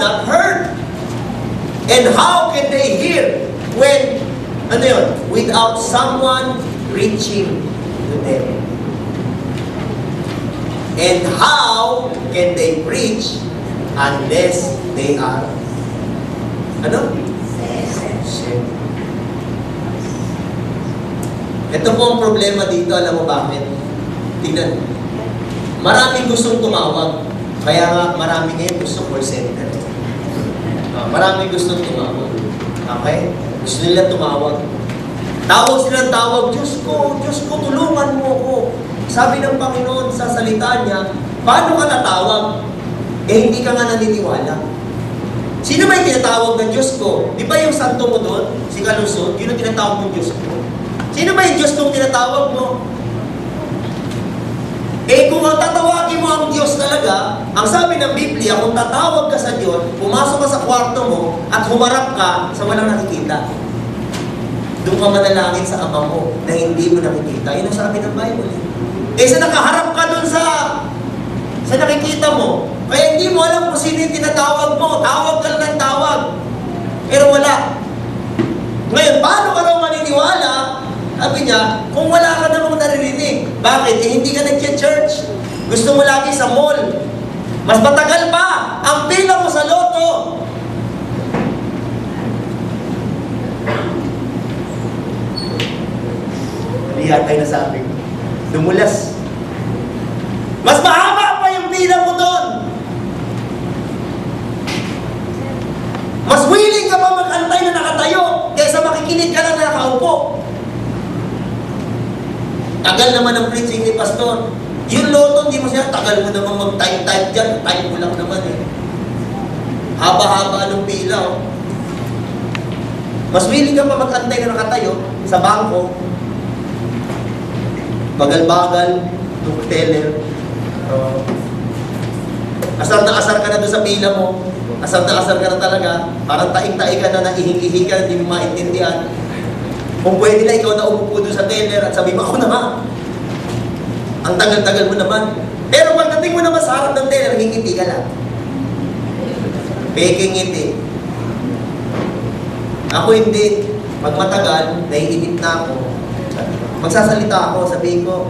not heard. And how can they hear when, without someone preaching to them? And how can they preach unless they are, sent? Ito po ang problema dito, alam mo bakit? Tingnan. Maraming gustong tumawag. Kaya nga, marami ngayon gusto call center. Maraming gustong tumawag. Okay? Gusto nila tumawag. Tawag silang tawag, Diyos ko, tulungan mo ko. Sabi ng Panginoon sa salita niya, paano ka natawag? Hindi ka nga naniniwala. Sino ba yung tinatawag ng Diyos ko? Di ba yung santo mo doon, si Kalusot, yun ang tinatawag ng Diyos ko? Sino ba yung Diyos kong tinatawag mo? Kung ang tatawagin mo ang Diyos talaga, ang sabi ng Biblia, kung tatawag ka sa Diyos, pumasok ka sa kwarto mo, at humarap ka sa walang nakikita. Doon ka manalangin sa Ama mo na hindi mo nakikita. Yun ang sabi ng Bible. Sa nakaharap ka doon sa nakikita mo, kaya hindi mo alam kung sino yung tinatawag mo. Tawag ka lang ng tawag. Pero wala. Ngayon, paano ka raw maniniwala? Sabi niya, kung wala ka namang naririnig. Bakit? Hindi ka nag-church. Gusto mo lagi sa mall. Mas matagal pa ang pila mo sa loto. Hindi yata yung nasabi. Dumulas. Mas mahaba pa yung pila mo doon. Mas willing ka pa mag-antay na nakatayo kaysa makikinig ka lang na nakaupo. Tagal naman ang preaching ni Pastor. Yung loto, hindi mo siya, tagal mo naman mag-type dyan. Type mo lang naman eh. Haba-haba ng pila. Oh. Mas willing ka pa mag-antay na nakatayo sa bangko. Bagal-bagal, yung teller. Asar na asar ka na doon sa pila mo. Asar na asar ka na talaga. Parang taing-taing ka na, naihing-ihing ka na, hindi mo maintindihan. Kung pwede na ikaw na umupo doon sa teller at sabi mo, ako na nga. Ang tagal-tagal mo naman. Pero pagdating mo naman sa harap ng teller, ngingiti ka lang. Peking ngiti. Ako hindi. Pag matagal, naiinip na ako. Magsasalita ako, sabihin ko,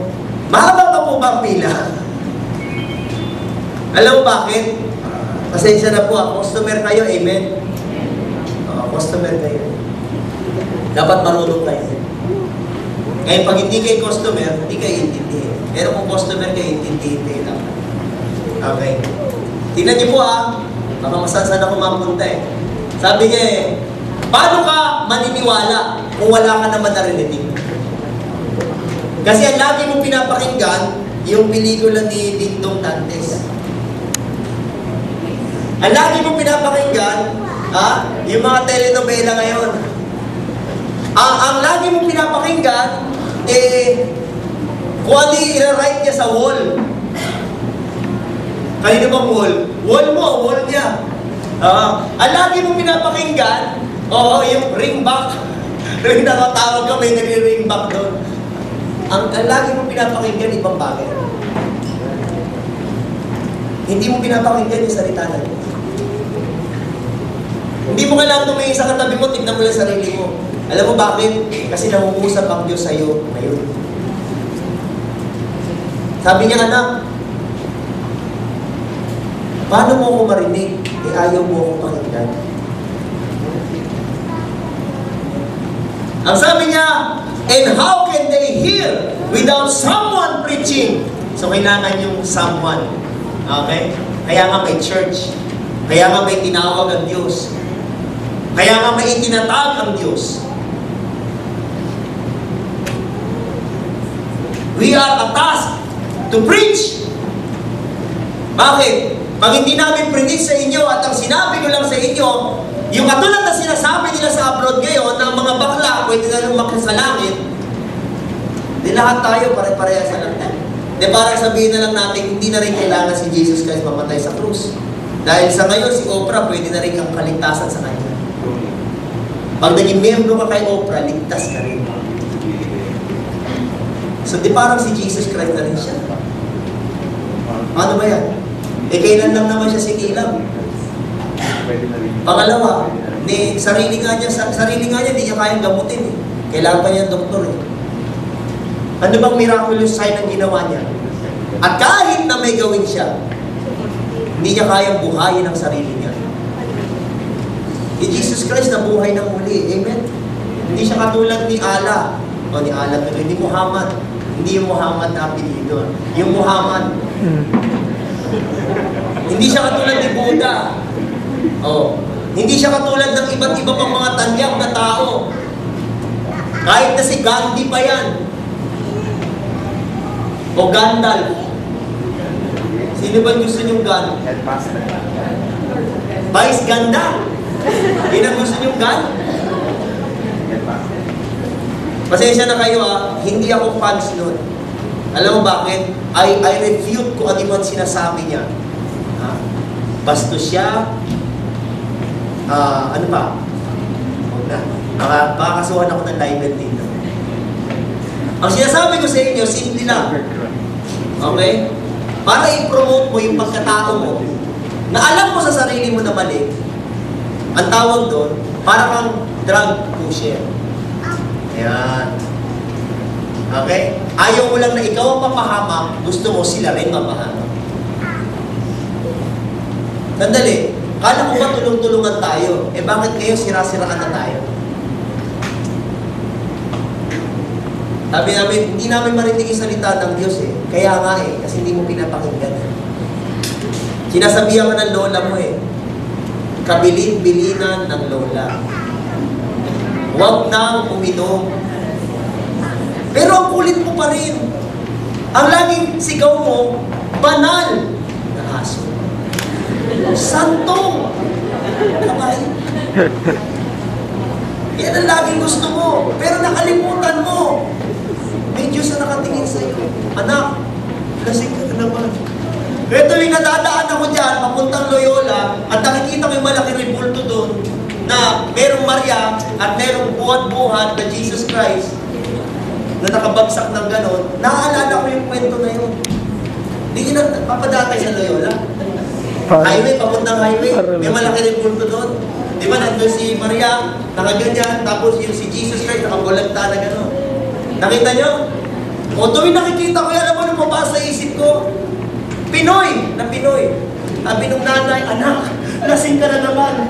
mahaba pa po ba ang pila? Alam mo bakit? Pasensya na po, customer kayo, amen? Customer kayo. Dapat marunong kayo. Ngayon, pag hindi kayo customer, hindi kayo intindihin. Pero kung customer kayo, intindihin kayo lang. Okay. Tingnan niyo po baka masasan ako mapunta eh. Sabi niya paano ka maniniwala kung wala ka naman narinig? Kasi ang lagi mong pinapakinggan, yung pelikula ni Dingdong Dantes. Ang lagi mong pinapakinggan, yung mga telenovela ngayon. Ang lagi mong pinapakinggan, kung ano yung i-write niya sa wall. Kanina bang wall? Wall mo, wall niya. Ang lagi mong pinapakinggan, yung ring back. Ring na tawag ka, may nagre-ring back doon. Ang lagi mong pinapakinggan, ibang bagay. Hindi mo pinapakinggan yung salita na yun. Hindi mo kailangan tumingin sa katabi mo, tignan mo lang sarili mo. Alam mo bakit? Kasi nangungusap ang Diyos sa'yo ngayon. Sabi niya, anak, paano mo ako marinig? Ayaw mo ako pakinggan. Ang sabi niya, and how can they hear without someone preaching? So, kailangan yung someone. Okay? Kaya nga may church. Kaya nga may tinawag ang Diyos. Kaya nga may itinatag ang Diyos. We are tasked to preach. Bakit? Pag hindi namin preach sa inyo at ang sinabi ko lang sa inyo, yung katulad na sinasabi nila sa abroad ngayon, ng mga bakla, pwede na lumakit sa langit, di lahat tayo pare-parehas na lang. Di parang sabihin na lang natin, hindi na rin kailangan si Jesus Christ mamatay sa krus. Dahil sa ngayon, si Oprah, pwede na rin ang kaligtasan sa kanya. Pag naging membro ka kay Oprah, ligtas ka rin. So, di parang si Jesus Christ na rin siya. Ano ba yan? Eh, kailan lang naman siya sinilang? Pangalawa, sarili nga niya, hindi niya kayang gamutin eh. Kailangan pa niya ng doktor eh. Ano bang miraculous sign ang ginawa niya? At kahit na may gawin siya, hindi niya kayang buhayin ang sarili niya. Si Jesus Christ nabuhay ng muli. Amen? Hindi siya katulad ni Allah. O ni Allah tuloy, ni Muhammad. Hindi yung Muhammad na apelido. Yung Muhammad. Hindi siya katulad ni Buddha. Oh. Hindi siya katulad ng iba't iba pang mga tanyag na tao. Kahit na si Gandhi pa yan. O Gandalf. Sino ba gusto niyong Gandalf? Vice Ganda. Yun ang gusto niyong Gandalf? Pasensya na kayo hindi ako fans nun. Alam mo bakit? I refute kung ano man sinasabi niya. Bastos siya. Ano pa? Huwag na. Makakasuhan ako ng libel dito. Ang sinasabi ko sa inyo, simple lang. Okay? Para i-promote mo yung pagkatao mo, na alam mo sa sarili mo na mali, ang tawag doon, para kang drug pusher. Ayan. Okay? Ayaw mo lang na ikaw ang mapahamak, gusto mo sila rin mapahamak. Sandali, kala ko ba tulong-tulungan tayo? Eh bakit ngayon sira-siraan na tayo? Sabi namin, hindi namin marinig yung salita ng Diyos eh. Kaya nga eh, kasi hindi mo pinapakinggan. Sinasabihan ka ng lola mo eh. Kabilin-bilinan ng lola. Huwag nang uminom. Pero ang kulit mo pa rin. Ang laging sigaw mo, banal na aso. Santong kamay. Yan ang laging gusto mo. Pero nakalimutan mo. May Diyos na nakatingin sa'yo. Anak, lasing ka na naman. Ito yung nadadaan ako dyan, papuntang Loyola, at nakikita ko yung malaking ribulto doon, na merong Maria at merong buhat-buhat na Jesus Christ na nakabagsak ng ganon. Naaalala ko yung kwento na yun. Hindi nyo na papadatay sa Loyola. Highway, papuntang highway. May malaki ribulto doon. Di ba, nandun si Maria, nakaganyan, tapos yung si Jesus Christ, nakabulagta na ganon. Nakita nyo? O tuwing nakikita ko yan, alam mo nung mabasa sa isip ko, Pinoy na Pinoy. Sabi nung nanay, anak, lasing ka na naman.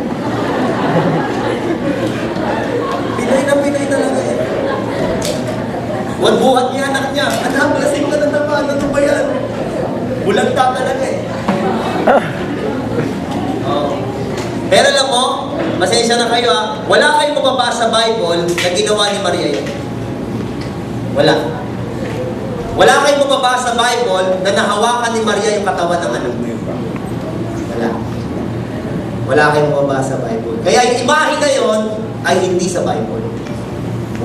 Pinoy na Pinoy talaga eh. Buhat niya anak niya, anak, lasing ka na naman. Ano ba yan? Bulagta talaga eh. Oh. Pero alam mo, pasensya na kayo wala kayong mababasa sa Bible na ginawa ni Maria yun. Wala. Wala kayong mababasa sa Bible na nahawakan ni Maria yung katawan ng anak mo. Wala. Wala kayong mababasa sa Bible. Kaya yung imahe na yun ay hindi sa Bible.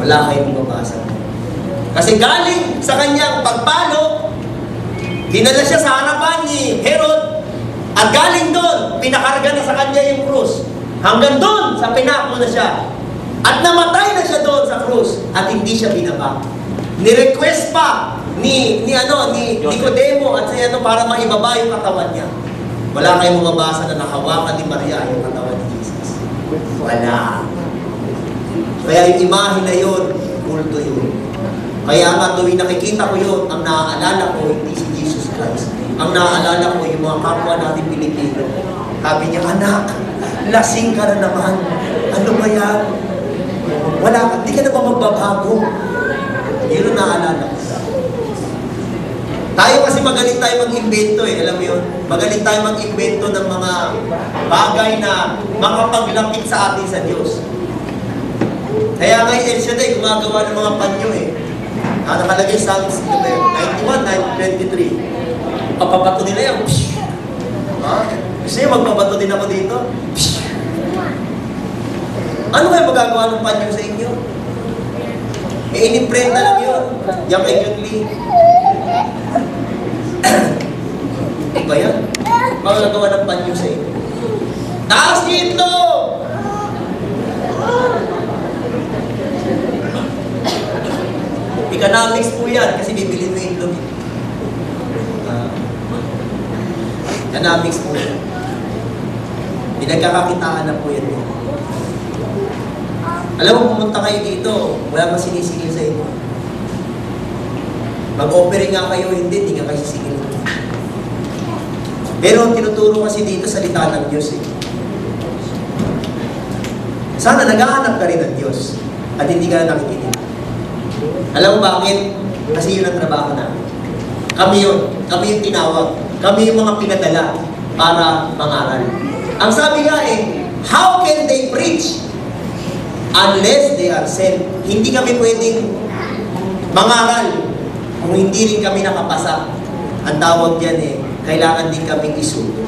Wala kayong mababasa. Kasi galing sa kanyang pagpalo, dinala siya sa harapan ni Herod, at galing doon, pinakarga na sa kanya yung krus. Hanggang doon, sa pinako na siya. At namatay na siya doon sa krus, at hindi siya binaba. Ni-request pa ni Nicodemo at si para maibaba yung katawan niya. Wala kayong mababasa na nakawakan ni Maria yung katawan ni Jesus. Wala. Kaya yung imahe na yun, kulto yun. Kaya nga tuwing nakikita ko yun, ang naaalala ko hindi si Jesus Christ. Ang naaalala ko yung mga kapwa natin Pilipino. Sabi niya, anak, lasing ka na naman. Ano ba yan? Wala ka, di ka na ba magbabago? Yun ang naaalala ko. Tayo kasi magaling tayo mag-invento alam mo yun? Magaling tayo mag-invento ng mga bagay na makapaglapit sa atin sa Diyos. Kaya nga El Shaddai gumagawa ng mga panyo nakalagay sa Psalms 91, 23. Papabato nila yan. Gusto nyo magpabato din ako dito? Ano kayo magagawa ng panyo sa inyo? Inimprenta lang yun. Yung kay John Lee. Iba yan. Magagawa ng panyo sa inyo. Taas dito! Economics po yan kasi bibili mo yung itlog. Dynamics po yan. Pinagkakakitaan na po yan. Alam mo, pumunta kayo dito, wala pa sinisigil sa inyo. Mag-operate nga kayo, hindi nga kayo sisigil. Pero tinuturo kasi dito salita ng Diyos eh. Sana naghahanap ka rin ng Diyos at hindi ka na nakikinig. Alam mo bakit? Kasi yun ang trabaho namin. Kami yung tinawag. Kami yung mga pinadala para mangaral. Ang sabi nga eh, how can they preach unless they are sent? Hindi kami pwedeng mangaral kung hindi rin kami nakapasa. Ang tawag diyan eh, kailangan din kaming isugo.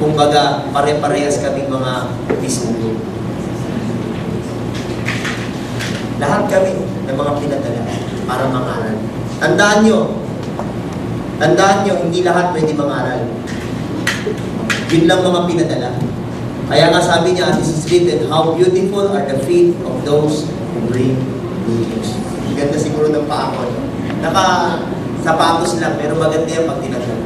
Kumbaga, pare-parehas kaming mga isugo. Lahat kami ng mga pinadala para mangaral. Tandaan nyo, hindi lahat pwede mangaral. Yun lang mga pinadala. Kaya nga sabi niya, this is written, how beautiful are the feet of those who bring good news. Ganda siguro ng paa ko. Naka-sapatos lang, pero maganda yan pag tinadala.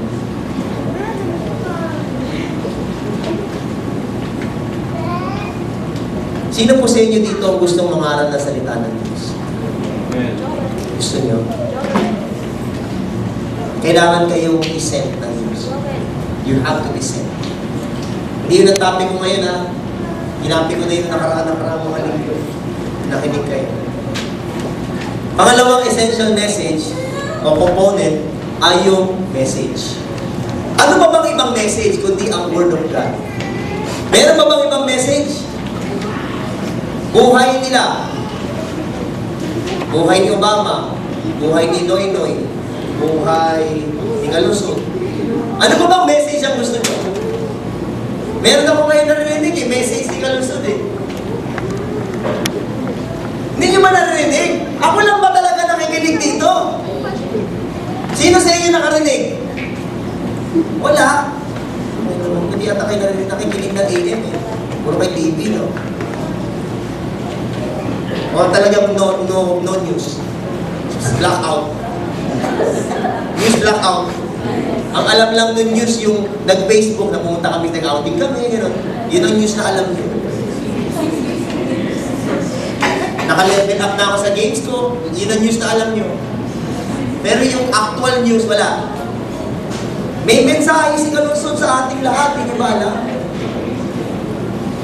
Sino po sa inyo dito ang gustong mangaral na salita ng Diyos? Gusto nyo? Kailangan kayong i-send ng Diyos. You have to be sent. Hindi yun ang topic ko ngayon ha. Hinapi ko na yung nakaraan mo halinggo. Nakinig kayo. Pangalawang essential message o component ay yung message. Ano ba bang ibang message kundi ang Word of God? Meron ba bang ibang message? Buhay nila. Buhay ni Obama. Buhay ni Noynoy. Buhay ni Galusot. Ano ba bang message ang gusto nyo? Meron ako ngayon narinig eh. Message ni Galusot eh. Hindi nyo ba narinig? Ako lang ba talaga nakikinig dito? Sino sa inyo nakarinig? Wala. Hindi ata kayo nakikinig ng AM eh. Puro kay TV, no? O talagang no news. Blackout. News blackout. Ang alam lang ng news yung nag-Facebook, na pumunta kami, nag-outing kami, gano'n. Yun ang news na alam nyo. Naka-level up na ako sa games ko, yun ang news na alam nyo. Pero yung actual news, wala. May mensahe si Galusot sa ating lahat, hindi ba alam?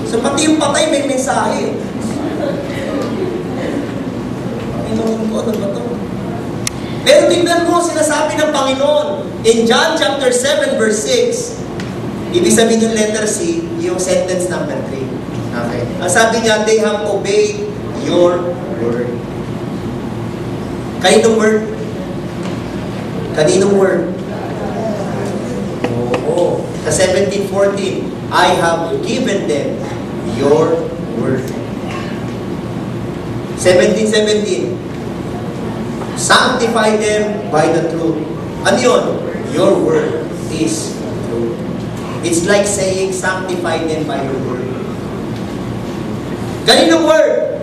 So pati yung patay may mensahe. Panginoon ko, ano ba ito? Pero tingnan mo, sinasabi ng Panginoon, in John chapter 7 verse 6, ibig sabihin yung letter C, yung sentence number 3. Okay. Ang sabi niya, they have obeyed your word. Kaninong word? Kaninong word? Oo. Sa 17:14, I have given them your word. 17:17, sanctify them by the truth. Ano yun? Your word is truth. It's like saying, sanctify them by your word. Kaninong word?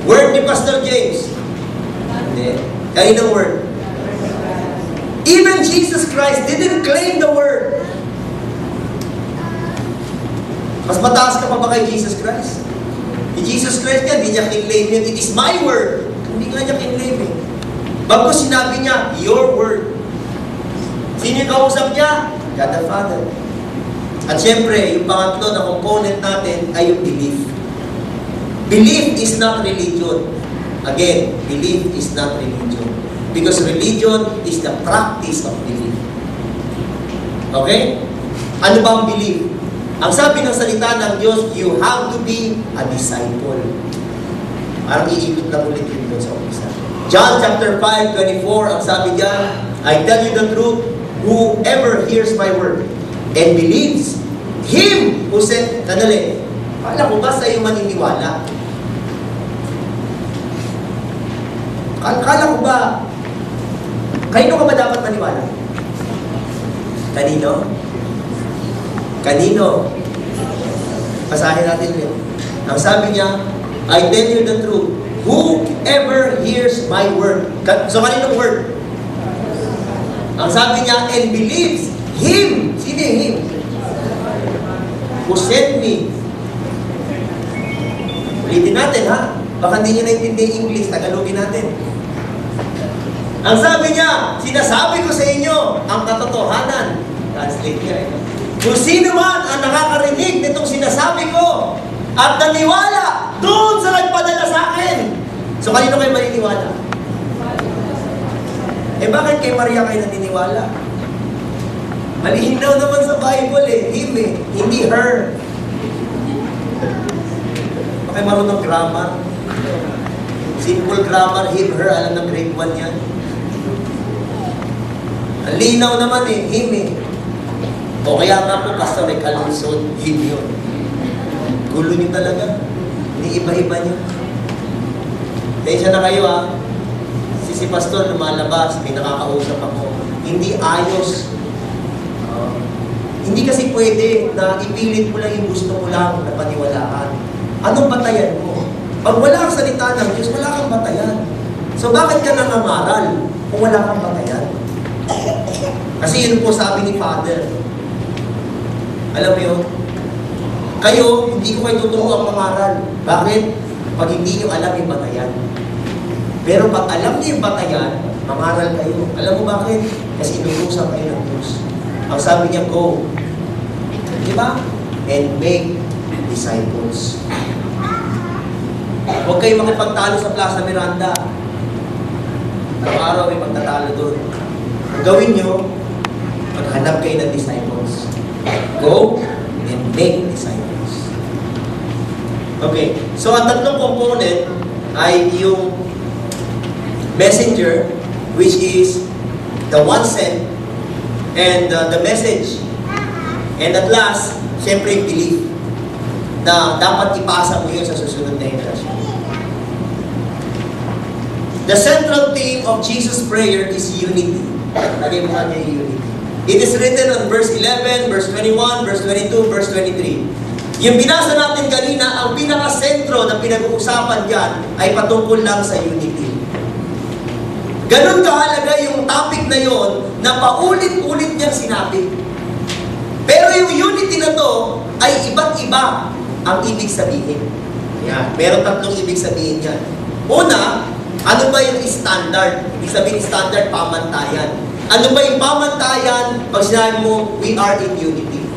Word ni Pastor James. Hindi. Kaninong word? Even Jesus Christ didn't claim the word. Mas mataas ka pa ba kay Jesus Christ? Si Jesus Christ yan, hindi niya kinlaim yun. It is my word. Hindi nga niya kinlaim eh. Bago sinabi niya, your word. Sino yung kausap niya? God the Father. At syempre, yung pangatlo na component natin ay yung belief. Belief is not religion. Again, belief is not religion. Because religion is the practice of belief. Okay? Ano ba ang belief? Ang sabi ng salita ng Diyos, you have to be a disciple. Parang iikot lang ulit yun sa umpisa. John chapter 5:24, ang sabi niya, I tell you the truth, whoever hears my word and believes Him who sent, kadali, kala ko ba sa iyo maniniwala? Kala ko ba, kanino ka ba dapat maniwala? Kanino? Kanino? Basahin natin yun. Ang sabi niya, I tell you the truth, whoever hears my word. So, kaninong word? Ang sabi niya, and believes Him. Sino yung Him? Who sent me? Ulitin natin, ha? Baka hindi nyo naintindi English, Tagalogin natin. Ang sabi niya, sinasabi ko sa inyo ang katotohanan. Translate niya, eh. Kung sino man ang nakakarinig nitong sinasabi ko at naniwala doon sa nagpadala sa akin. So, kanino kayo maniniwala? Eh, bakit kay Maria kayo naniniwala? Malinaw naman sa Bible, eh. Him, eh. Hindi her. Bakit marunong grammar? Simple grammar, him, her. Alam ng grade 1 yan. Ang linaw naman, eh. Him, eh. O kaya nga po, basta may kalusot, him yun. Gulo niyo talaga. Hindi iba-iba niyo. Tensya na kayo, ha. Si Pastor lumalabas, may nakakausap ako. Hindi ayos. Hindi kasi pwede na ipilit mo lang yung gusto mo lang na paniwalaan. Anong batayan mo? Pag wala kang salita ng Diyos, wala kang batayan. So bakit ka nangangaral kung wala kang batayan? Kasi yun po sabi ni Father. Alam mo yun? Kayo, hindi ko kayo tuturo ang pangaral. Bakit? Pag hindi nyo alam yung batayan. Pero pag alam niyo yung batayan, mangaral kayo. Alam mo bakit? Kasi inutusan kayo ng Diyos. Ang sabi niya, go. Di ba? And make disciples. Huwag kayo makipagtalo sa Plaza Miranda. Araw-araw may pagtatalo doon. Ang gawin nyo, maghanap kayo ng disciples. Go and make disciples. Okay. So, ang tatlong component ay yung messenger, which is the one sent, and the message. And at last, siyempre, belief na dapat ipasa mo yun sa susunod na henerasyon. The central theme of Jesus' prayer is unity. Lagay mo kanya yung unity. It is written on verse 11, verse 21, verse 22, verse 23. Yung binasa natin kanina, ang pinaka-sentro na pinag-uusapan dyan ay patungkol lang sa unity. Ganon kahalaga yung topic na yon na paulit-ulit niyang sinabi. Pero yung unity na to ay iba't iba ang ibig sabihin. Yan. Meron tatlong ibig sabihin yan. Una, ano ba yung standard? Ibig sabihin standard, pamantayan. Ano ba yung pamantayan pag sinabi mo, we are in unity?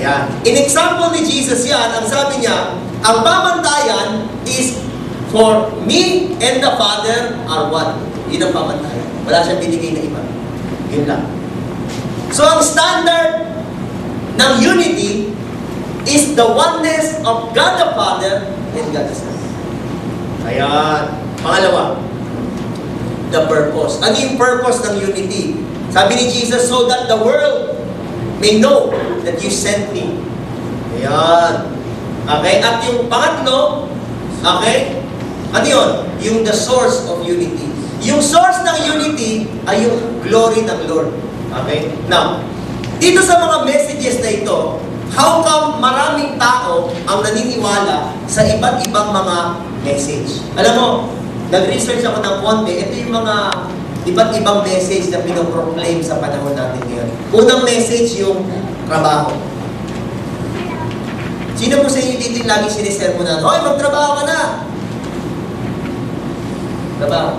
Ayan. In example ni Jesus yan, ang sabi niya, ang pamantayan is for me and the Father are one. Yun ang pamantayan. Wala siyang binigay na iba. Yun lang. So, ang standard ng unity is the oneness of God the Father and God the Son. Ayan. Pangalawa, the purpose. Ano yung purpose ng unity? Sabi ni Jesus, so that the world may know that you sent me. Ayan. Okay? At yung pangatlo, okay? Ano yun? Yung the source of unity. Yung source ng unity ay yung glory ng Lord. Okay? Now, dito sa mga messages na ito, how come maraming tao ang naniniwala sa iba't ibang mga message? Alam mo, nag-research ako ng konti, ito yung mga iba't ibang message na pinoproclaim sa panahon natin ngayon. Unang message yung trabaho. Sino po sa inyo dito yung lagi sinisermonan? Hoy, magtrabaho ka na! Trabaho.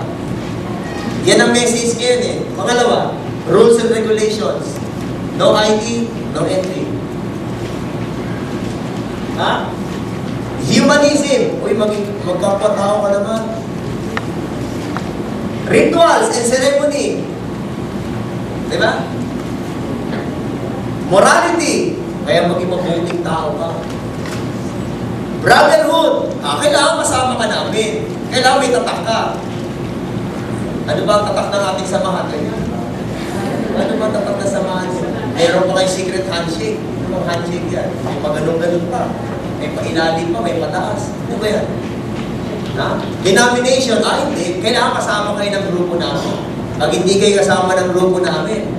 Yan ang message ngayon eh. Pangalawa, rules and regulations. No ID, no entry. Ha? Humanism. Uy, magkapatao ka naman. Rituals and ceremony. Diba? Morality. Kaya maging mabuting tao ka. Brotherhood. Kailangan kasama ka namin. Kailangan may tatak ka. Ano ba ang tatak ng ating samahan? Ano ba ang tatak na samahan? Meron pa kayo secret handshake. Ano bang handshake yan? May paganong-ganon pa. May pailalim pa, may pataas. Ano ba yan? Ha? Denomination, hindi. Kailangan kasama kayo ng grupo namin. Pag hindi kayo kasama ng grupo namin.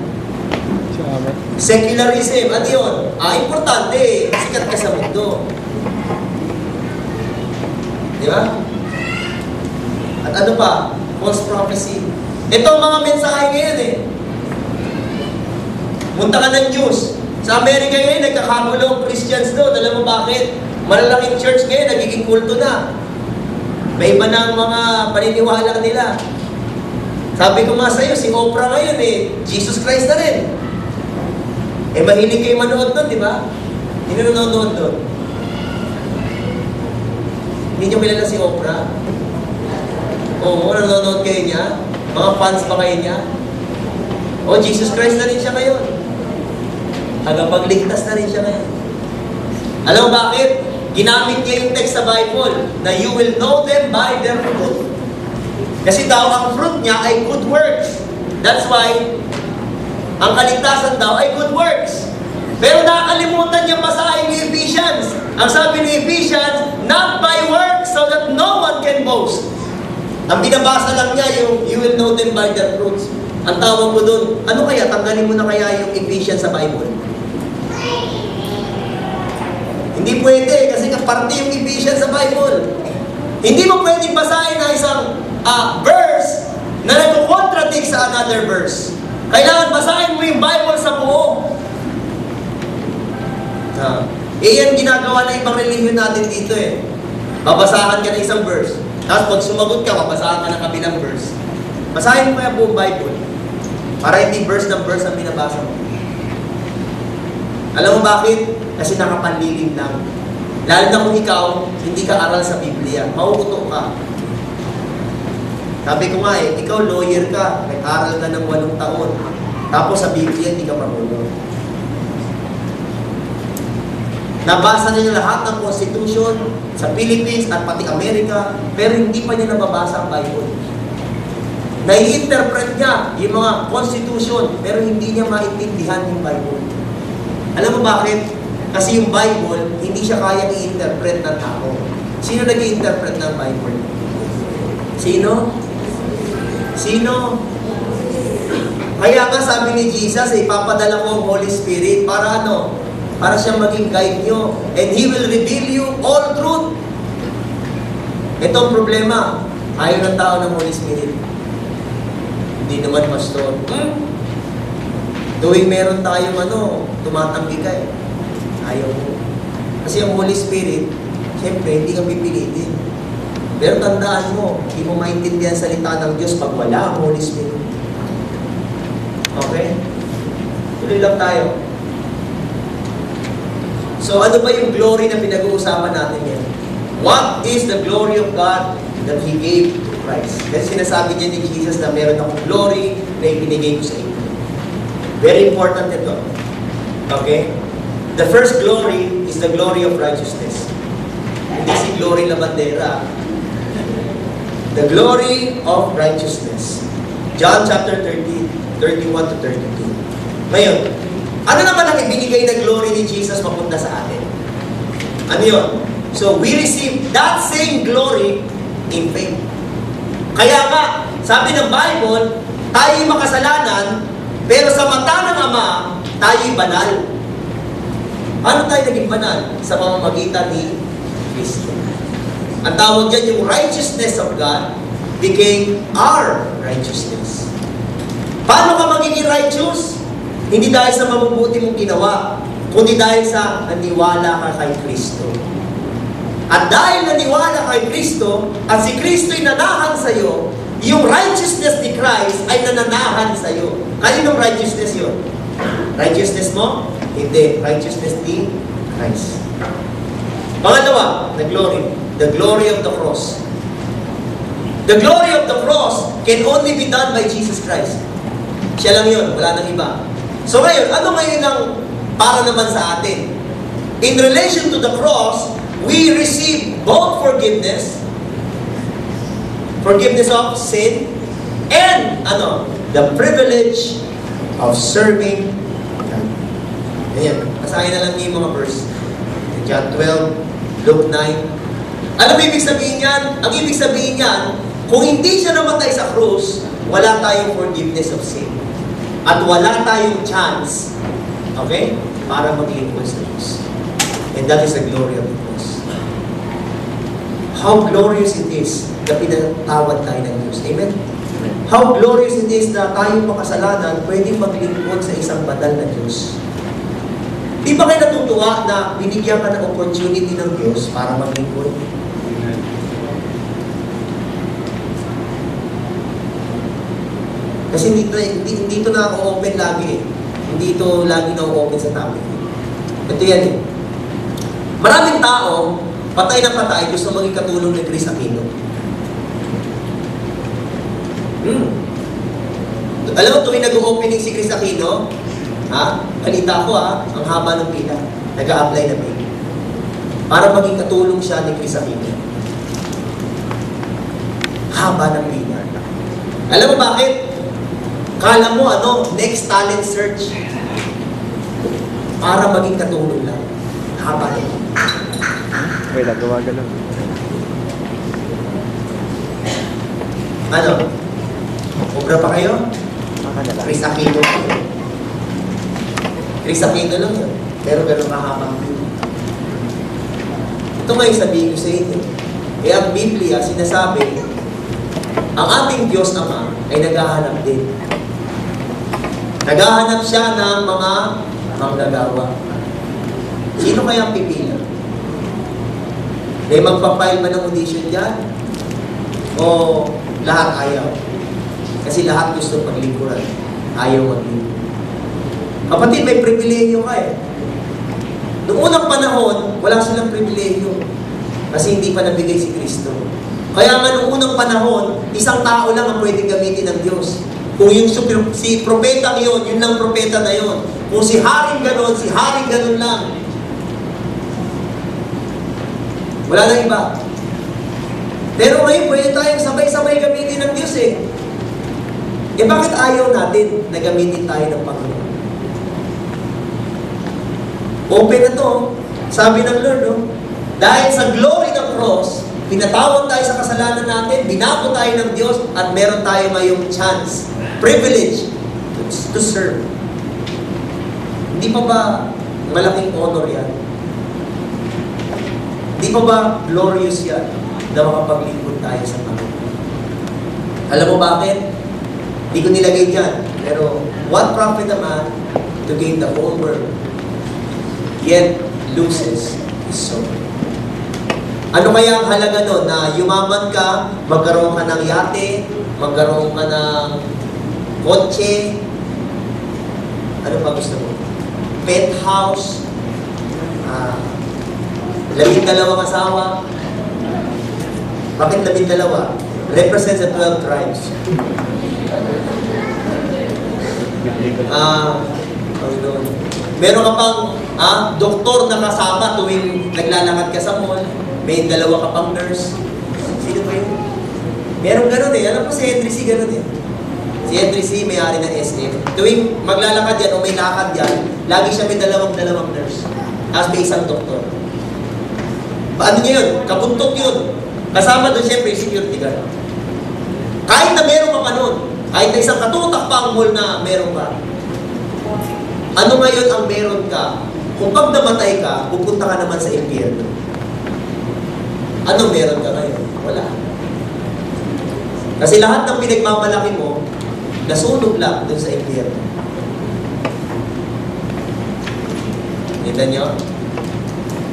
Secularism, ano yun? Importante. Sikat ka sa mundo. Di ba? At ano pa? False prophecy. Ito ang mga mensahe ngayon eh. Punta ka ng news. Sa Amerika ngayon, nagkakagulo ang Christians doon. Alam mo bakit? Malalaking church ngayon, nagiging kulto na. May iba na ang mga paniniwala nila. Sabi ko nga sa'yo, si Oprah ngayon Jesus Christ na rin. Mahilig kayo manood doon, di ba? Hindi na nanonood doon. Hindi nyo kilala si Oprah? Oo, nanonood kayo niya? Mga fans pa kayo niya? Jesus Christ na rin siya ngayon. Tagapagligtas na rin siya ngayon. Alam mo bakit? Ginamit niya yung text sa Bible na you will know them by their fruit. Kasi daw ang fruit niya ay good works. That's why ang kaligtasan daw ay good works. Pero nakakalimutan niya basahin ni Ephesians. Ang sabi ni Ephesians, not by works so that no one can boast. Ang binabasa lang niya yung you will know them by their fruits. Ang tawag mo doon, ano kaya? Tanggalin mo na kaya yung Ephesians sa Bible? Hindi pwede kasi parte yung Ephesians sa Bible. Hindi mo pwedeng basahin na isang verse na nag-contradict sa another verse. Kailangan basahin mo yung Bible sa buo. Yan ginagawa ng ibang religion natin dito Babasahan ka ng isang verse. Tapos pag sumagot ka, babasahan ka ng kabilang verse. Basahin mo yung buong Bible. Para hindi verse ng verse ang binabasa mo. Alam mo bakit? Kasi nakapanlilim lang. Lalo na kung ikaw, hindi ka aral sa Biblia. Mauuto ka. Sabi ko nga ikaw lawyer ka, nag-aral ka ng 8 taon. Tapos sa Biblia, hindi ka marunong. Nabasa niya lahat ng Constitution sa Philippines at pati Amerika, pero hindi pa niya nababasa ang Bible. Nai-interpret niya yung mga Constitution, pero hindi niya maintindihan yung Bible. Alam mo bakit? Kasi yung Bible, hindi siya kaya i-interpret ng tao. Sino nag-i-interpret ng Bible? Sino? Sino? Kaya nga sabi ni Jesus, ipapadala ko ang Holy Spirit para ano? Para siyang maging guide nyo. And He will reveal you all truth. Ito ang problema. Ayaw ng tao ng Holy Spirit. Hindi naman, Pastor. Tuwing meron tayong tumatanggi ka Ayaw mo. Kasi ang Holy Spirit, siyempre, hindi ka pipilitin. Pero tandaan mo, hindi mo maintindihan salita ng Diyos pag wala ang Holy Spirit. Okay? Tuloy lang tayo. So, ano ba yung glory na pinag-uusapan natin yan? What is the glory of God that He gave to Christ? Kasi sinasabi niya ni Jesus na meron akong glory na ipinigay ko sa inyo. Very important ito. Okay? The first glory is the glory of righteousness. Hindi si glory na bandera. The glory of righteousness. John chapter 30, 31 to 32. Ngayon, ano naman ang ibinigay na glory ni Jesus mapunta sa atin? Ano yun? So, we receive that same glory in faith. Kaya nga, sabi ng Bible, tayo'y makasalanan, pero sa mata ng Ama, tayo'y banal. Ano tayo naging banal? Sa pamamagitan ni Kristo. Ang tawag dyan, yung righteousness of God became our righteousness. Paano ka magiging righteous? Hindi dahil sa mabubuti mong ginawa, kundi dahil sa naniwala ka kay Kristo. At dahil naniwala kay Kristo, at si Kristo'y nanahan sa iyo, yung righteousness ni Christ ay nananahan sa iyo. Kaninong righteousness yun? Righteousness mo? Hindi. Righteousness ni Christ. Pangalawa, the glory. The glory of the cross. The glory of the cross can only be done by Jesus Christ. Siya lang yun. Wala nang iba. So ngayon, ano ngayon ang para naman sa atin? In relation to the cross, we receive both forgiveness of sin, and the privilege of serving God. Ayan, basahin na lang yung mga verse. John 12, Luke 9. Ano ibig sabihin yan? Ang ibig sabihin yan, kung hindi siya namatay sa krus, wala tayong forgiveness of sin. At wala tayong chance, okay, para maglingkod sa Diyos. And that is the glory of the cross. How glorious it is na pinatawad tayo ng Diyos. Amen? How glorious it is na tayong makasalanan pwedeng maglingkod sa isang banal na Diyos. Di ba kayo natutuwa na binigyan ka ng opportunity ng Diyos para maglingkod? Kasi hindi ito na-open lagi eh. Hindi ito lagi na-open sa topic. Ito yan eh. Maraming tao, patay na patay, gusto maging katulong ni Chris Aquino. Alam mo, tuwing nag-opening si Chris Aquino, balita ko ang haba ng pila. Nag-a-apply na pay. Para maging katulong siya ni Chris Aquino. Haba ng pila. Alam mo bakit? Kala mo next talent search. Para maging katulong lang. Haba ng pila. May nagawa ganun. Obra pa kayo? Chris Aquino. Chris Aquino lang yun. Pero ganun kahabang pila. Ito ngayon sabihin ko sa inyo. Ang Biblia sinasabi, ang ating Diyos Ama ay naghahanap din. Naghahanap siya ng mga manggagawa. Sino kaya ang pipila? May magpapile ba ng audition dyan? O lahat ayaw? Kasi lahat gusto paglingkuran. Ayaw maglingkuran. Kapatid, may pribilehyo ka eh. Noong unang panahon, wala silang pribilehyo. Kasi hindi pa nabigay si Kristo. Kaya nga noong unang panahon, isang tao lang ang pwedeng gamitin ng Diyos. Kung yung si propeta yun, yun lang propeta na yun. Kung si haring ganon, si haring ganon lang. Wala na iba. Pero ngayon, pwede tayong sabay-sabay gamitin ng Diyos eh. Bakit ayaw natin na gamitin tayo ng Panginoon? Open na to. Sabi ng Lord, dahil sa glory ng cross, pinatawad tayo sa kasalanan natin, binago tayo ng Diyos, at meron tayo ngayong chance, privilege, to serve. Hindi pa ba malaking honor yan? Hindi pa ba glorious yan na makapaglingkod tayo sa Panginoon? Alam mo bakit? Hindi ko nilagay dyan. Pero, what profit a man to gain the whole world, yet loses his soul? Ano kaya ang halaga nun? Na yumaman ka, magkaroon ka ng yate, magkaroon ka ng kotse, ano pa gusto mo? Pet house, 12 asawa. Bakit 12? Represents the 12 tribes. Meron ka pang doktor na kasama tuwing naglalakad ka sa mall. May 2 ka pang nurse. Sino ba yun? Meron ganun eh. Alam mo si Henry C. ganun eh. Si Henry C. may-ari ng SM. Tuwing maglalakad yan o may lakad yan, lagi siya may 2 nurse. Tapos may isang doktor. Paano niya yun? Kabuntot yun. Kasama doon siyempre yung security guard. Kahit na meron ka pa nun, kahit na isang katutak pa ang mall na meron ka, ano ngayon ang meron ka? Kung pag namatay ka, pupunta ka naman sa impyerno. Ano meron ka ngayon? Wala. Kasi lahat ng pinagmamalaki mo, nasunog lang dun sa impyerno. Kita niyo?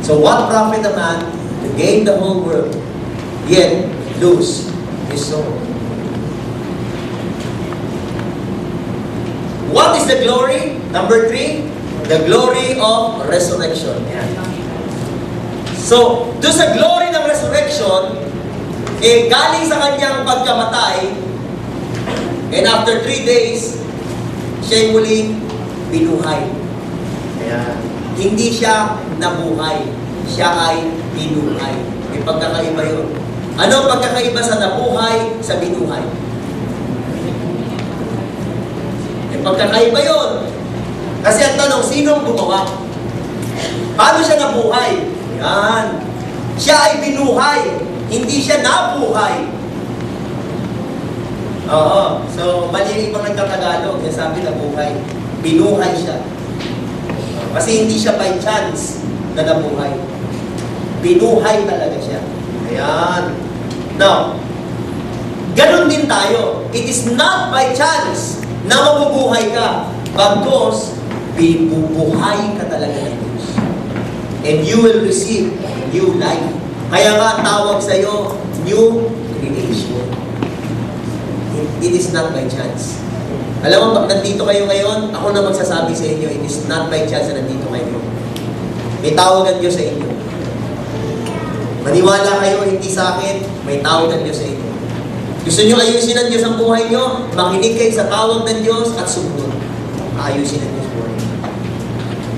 So what profit a man to gain the whole world, yet lose his soul? What is the glory? Number 3, the glory of resurrection. So, doon sa glory ng resurrection, galing sa kanyang pagkamatay, and after 3 days, siya'y muling binuhay. Kaya, hindi siya nabuhay. Siya ay binuhay. May pagkakaiba yun. Ano ang pagkakaiba sa nabuhay sa binuhay? May pagkakaiba yun. Kasi ang tanong, sinong gumawa? Paano siya nabuhay? Yan. Siya ay binuhay. Hindi siya nabuhay. Oo. So, mali yung ibang nagkatagalog. Yan sabi nabuhay. Binuhay siya. Kasi hindi siya by chance na nabuhay. Binuhay talaga siya. Ayan. Now, ganun din tayo. It is not by chance na mabubuhay ka. Bagkos, bibubuhay ka talaga. and you will receive new life. Kaya nga tawag sa'yo, new creation. It is not by chance. Alam mo, pag nandito kayo ngayon, ako na magsasabi sa inyo, it is not by chance na nandito kayo. May tawagan Diyos sa inyo. Maniwala kayo, hindi sa akin, may tawagan Diyos sa inyo. Gusto nyo ayusin ng Diyos ang buhay nyo, makinig kayo sa tawag ng Diyos at sumunod. Ayusin ng Diyos buhay.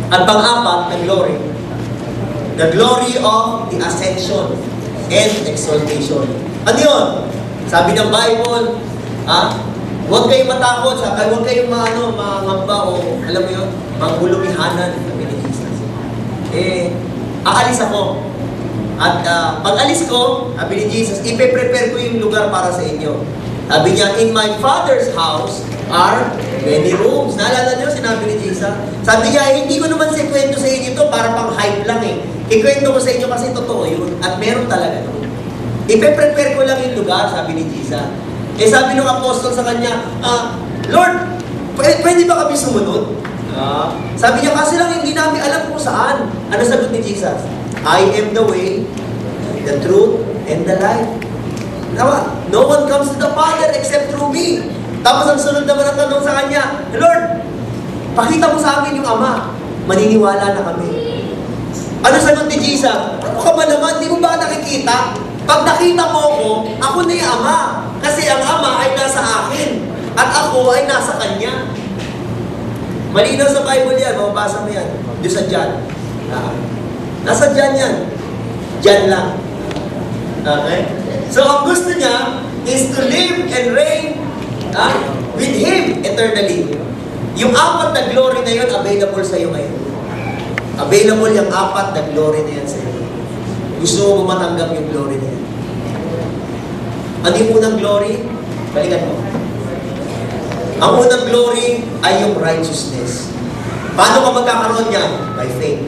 At pang-apat, the glory. The glory of the ascension and exaltation. Ano yun? Sabi ng Bible, huwag kayong matakot, huwag kayong mangamba o alam mo yun, manggulumihanan. Sabi ni Jesus. Aalis ako. At pag alis ko, sabi ni Jesus, ipe-prepare ko yung lugar para sa inyo. Sabi niya, in my Father's house are many rooms. Naalala niyo, sinabi ni Jesus. Sabi niya, hindi ko naman sikwento sa inyo ito para pang hype lang eh. Ikwento ko sa inyo kasi totoo yun. At meron talaga doon. Ipe-prepare ko lang yung lugar, sabi ni Jesus. Sabi ng apostol sa kanya, Lord, pwede ba kami sumunod? Sabi niya, kasi lang hindi namin alam kung saan. Ano sagot ni Jesus? I am the way, the truth, and the life. No one comes to the Father except through me. Tapos ang sunod naman ang tanong sa kanya, Lord, pakita mo sa amin yung Ama. Maniniwala na kami. Ano sagot ni Jesus? Ano ka ba naman? Di mo ba nakikita? Pag nakita mo ako na yung Ama. Kasi ang Ama ay nasa akin. At ako ay nasa Kanya. Malinaw sa Bible yan. Mababasa mo yan. Doon sa John. Nasa John yan. John lang. Okay? So, ang gusto niya is to live and reign with Him eternally. Yung apat na glory na yun, available sa iyo ngayon. Available yung apat na glory na yan sa iyo. Gusto mo matanggap yung glory na yan. Ano yung unang glory? Balikan mo. Ang unang glory ay yung righteousness. Paano ka magkakaroon niya? By faith.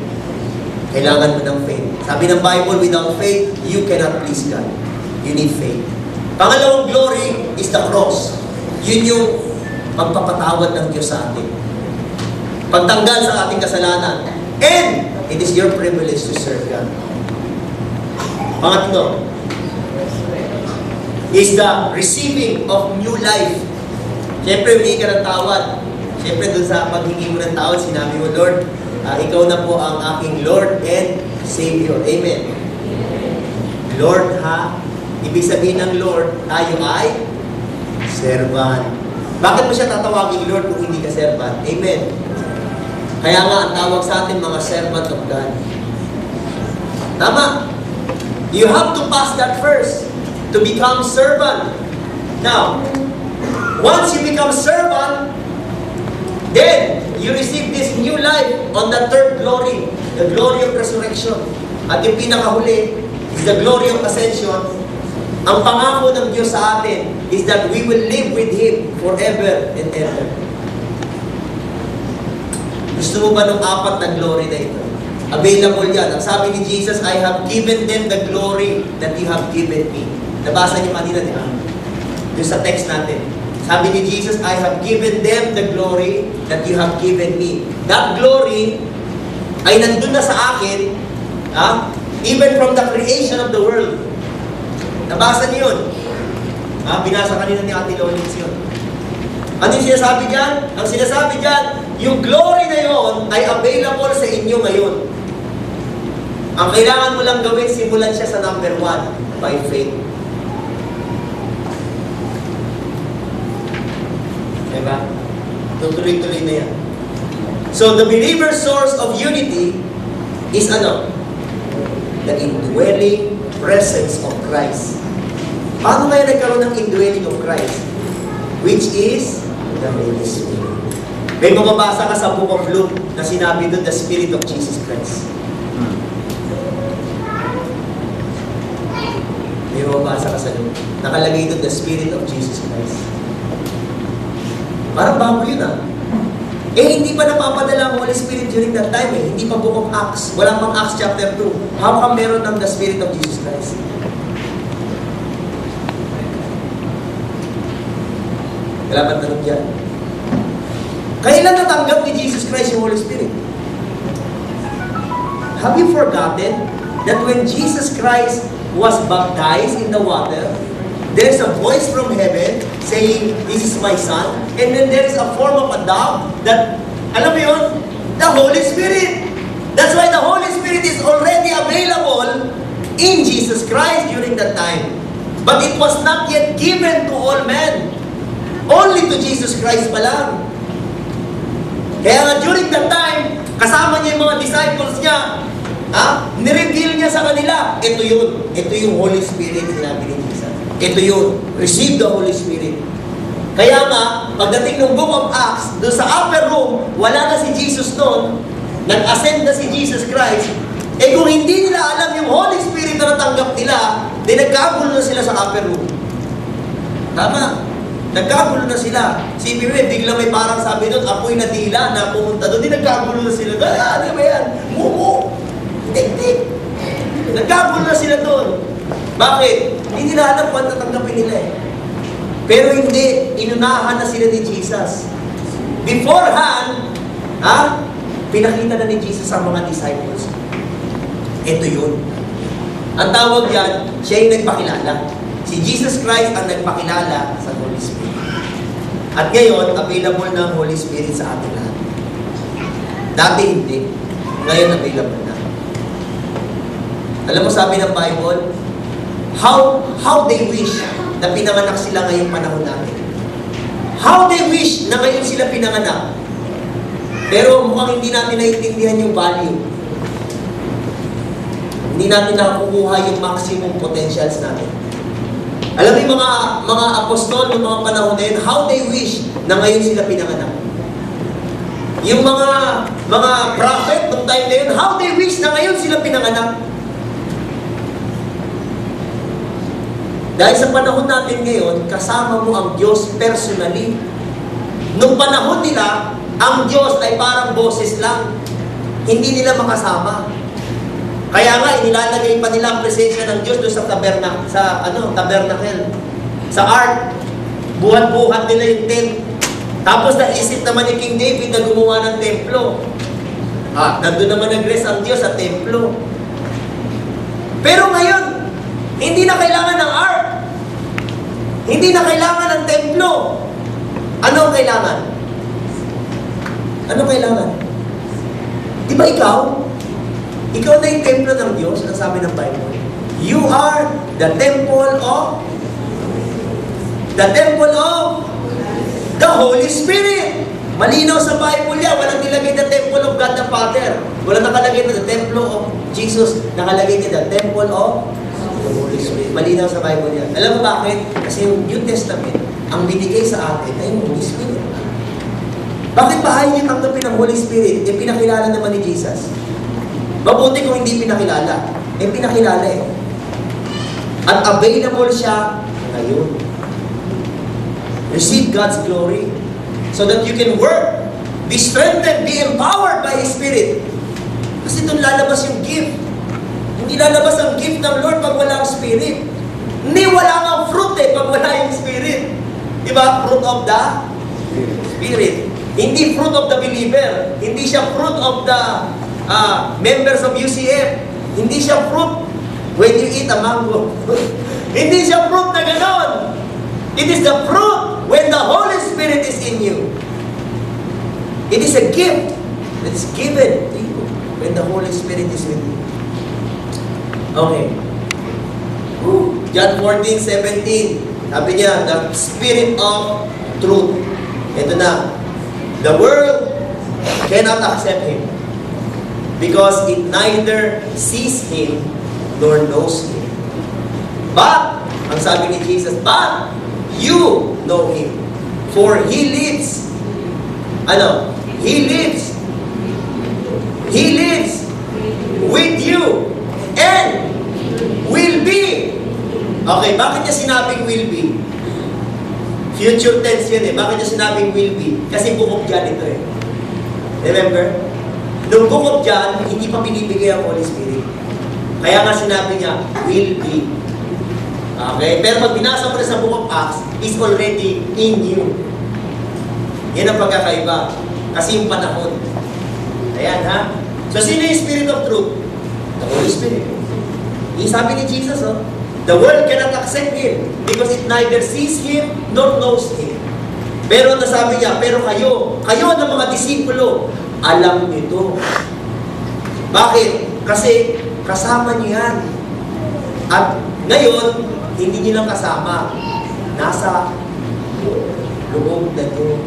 Kailangan mo ng faith. Sabi ng Bible, without faith, you cannot please God. You need faith. Pangalawang glory is the cross. Yun yung magpapatawad ng Diyos sa atin. Pagtanggal sa ating kasalanan. And it is your privilege to serve God. Pangatlo is the receiving of new life. Siyempre, hindi ka ng tawad. Siyempre, dun sa paghingi mo ng tawad, sinabi mo, Lord, ikaw na po ang aking Lord and Savior. Amen. Lord, ibig sabihin ng Lord, tayo ay servant. Bakit mo siya tatawagin Lord kung hindi ka servant? Amen. Kaya nga, ang tawag sa atin, mga servant of God. Tama. You have to pass that first to become servant. Now, once you become servant, then you receive this new life on the third glory, the glory of resurrection. At yung pinakahuli is the glory of ascension. Ang pangako ng Diyos sa atin is that we will live with Him forever and ever. Gusto mo ba ng apat na glory na ito? Available yan. Ang sabi ni Jesus, I have given them the glory that you have given me. Nabasa niyo kanina, di ba? Yung sa text natin. Sabi ni Jesus, I have given them the glory that you have given me. That glory ay nandun na sa akin, even from the creation of the world. Nabasa niyo yun? Binasa kanina ni Ate Lolitz yun. Ano yung sinasabi dyan? Ang sinasabi dyan, yung glory na yun ay available sa inyo ngayon. Ang kailangan mo lang gawin, simulan siya sa number 1, by faith. Diba? Tutuloy-tuloy na yan. So, the believer's source of unity is ano? The indwelling presence of Christ. Paano kaya nagkaroon ng indwelling of Christ? Which is the Holy Spirit. May mababasa ka sa Book of Luke na sinabi doon, the Spirit of Jesus Christ. May mababasa ka sa Luke. Nakalagay doon, the Spirit of Jesus Christ. Parang bago yun hindi pa napapadala ang Holy Spirit during that time Hindi pa Book of Acts. Walang pang Acts chapter 2. How come meron ng the Spirit of Jesus Christ? Wala ba tanong dyan? Kailan natanggap ni Jesus Christ yung Holy Spirit? have you forgotten that when Jesus Christ was baptized in the water, there's a voice from heaven saying, "This is my son." And then there is a form of a dove that, alam mo yun, the Holy Spirit. That's why the Holy Spirit is already available in Jesus Christ during that time. But it was not yet given to all men. Only to Jesus Christ pa lang. Kaya nga during that time, kasama niya yung mga disciples niya, nireveal niya sa kanila, ito yun. Ito yung Holy Spirit, sinabi ni Jesus. Ito yun. Receive the Holy Spirit. Kaya nga, pagdating ng Book of Acts, doon sa upper room, wala na si Jesus doon, nag-ascend na si Jesus Christ, kung hindi nila alam yung Holy Spirit na natanggap nila, nagkagulo na sila sa upper room. Tama. Nagkagulo na sila. Si Piwe, bigla may parang sabi doon, apoy na dila na pumunta doon, nagkagulo na sila. Ano ba yan? Mumu! Tik-tik! Nagkagulo na sila doon. Bakit? Hindi nila alam kung tatanggapin nila eh. Pero hindi, inunahan na sila ni Jesus. Beforehand, pinakita na ni Jesus sa mga disciples. Ito yun. Ang tawag yan, siya yung nagpakilala. Si Jesus Christ ang nagpakilala sa Holy Spirit. At ngayon, available na ang Holy Spirit sa ating lahat. Dati hindi. Ngayon, available na. Alam mo, sabi ng Bible, how they wish na pinanganak sila ngayong panahon natin. How they wish na ngayon sila pinanganak. Pero mukhang hindi natin naiintindihan yung value. Hindi natin nakukuha yung maximum potentials natin. Alam mo yung mga apostol ng mga panahon na yun, how they wish na ngayon sila pinanganak. Yung mga prophet ng time na yun, how they wish na ngayon sila pinanganak. Dahil sa panahon natin ngayon, kasama mo ang Diyos personally. Nung panahon nila, ang Diyos ay parang boses lang. Hindi nila makasama. Kaya nga, inilalagay pa nila ang presensya ng Diyos doon sa tabernacle. Sa ark. Buhat-buhat nila yung tent. Tapos naisip naman ni King David na gumawa ng templo. Nandun naman nag-rest ang Diyos sa templo. Pero ngayon, hindi na kailangan ng ark. Hindi na kailangan ng templo. Ano ang kailangan? Ano kailangan? Di ba ikaw? Ikaw na yung templo ng Diyos, ang sabi ng Bible. You are the temple of the Holy Spirit. Malinaw sa Bible yan. Walang nilagay the temple of God the Father. Walang nakalagay na the temple of Jesus. Nakalagay na the temple of the Holy Spirit. Malinaw sa Bible yan. Alam mo bakit? Kasi yung New Testament, ang binigay sa atin ay yung Holy Spirit. Bakit ba ayaw niyo tanggapin ang Holy Spirit? Pinakilala naman ni Jesus. Mabuti kung hindi pinakilala. Pinakilala eh. At available siya ngayon. Receive God's glory so that you can work, be strengthened, be empowered by His Spirit. Kasi doon lalabas yung gift. Hindi lalabas ang gift ng Lord pag wala ang Spirit. Hindi wala ang fruit pag wala yung Spirit. Diba? Fruit of the Spirit. Hindi fruit of the believer. Hindi siya fruit of the members of UCF. Hindi siya fruit when you eat a mango. Hindi siya fruit na ganon. It is the fruit when the Holy Spirit is in you. It is a gift that is given to you when the Holy Spirit is with you. Okay. John 14:17. Sabi niya, the Spirit of truth. Ito na. The world cannot accept Him because it neither sees Him nor knows Him. But, ang sabi ni Jesus, but you know Him, for He lives. Ano? He lives. He lives with you and will be. Okay, bakit niya sinabing will be? Future tense yun eh. Bakit niya sinabing will be? Kasi bukod dyan ito eh. Remember? Nung bukod dyan, hindi pa binibigay ang Holy Spirit. Kaya nga sinabi niya, will be. Okay? Pero pag binasa mo na sa Book of Acts, is already in you. Yan ang pagkakaiba. Kasi yung panahon. Ayan ha? So, sino yung Spirit of Truth? The Holy Spirit. Yung sabi ni Jesus, oh, the world cannot accept Him because it neither sees Him nor knows Him. Pero nasabi niya, pero kayo ng mga disipulo, alam nito. Bakit? Kasi kasama niyo yan. At ngayon, hindi niyo lang kasama. Nasa loob na niyo.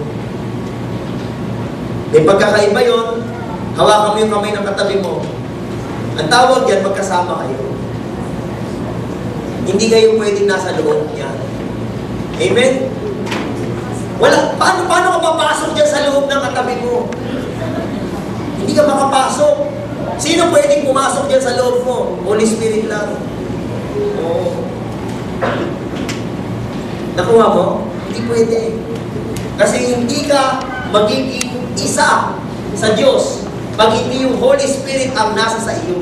May pagkakaiba yun, hawakan mo yung kamay ng katabi mo. Ang tawag yan, magkasama kayo. Hindi kayo pwedeng nasa loob niya. Amen? Wala, paano ka papasok dyan sa loob ng katabi mo? Hindi ka makapasok. Sino pwedeng pumasok dyan sa loob mo? Holy Spirit lang. Oo. Nakuha mo? Hindi pwede. Kasi hindi ka magiging isa sa Diyos pag hindi yung Holy Spirit ang nasa sa iyo.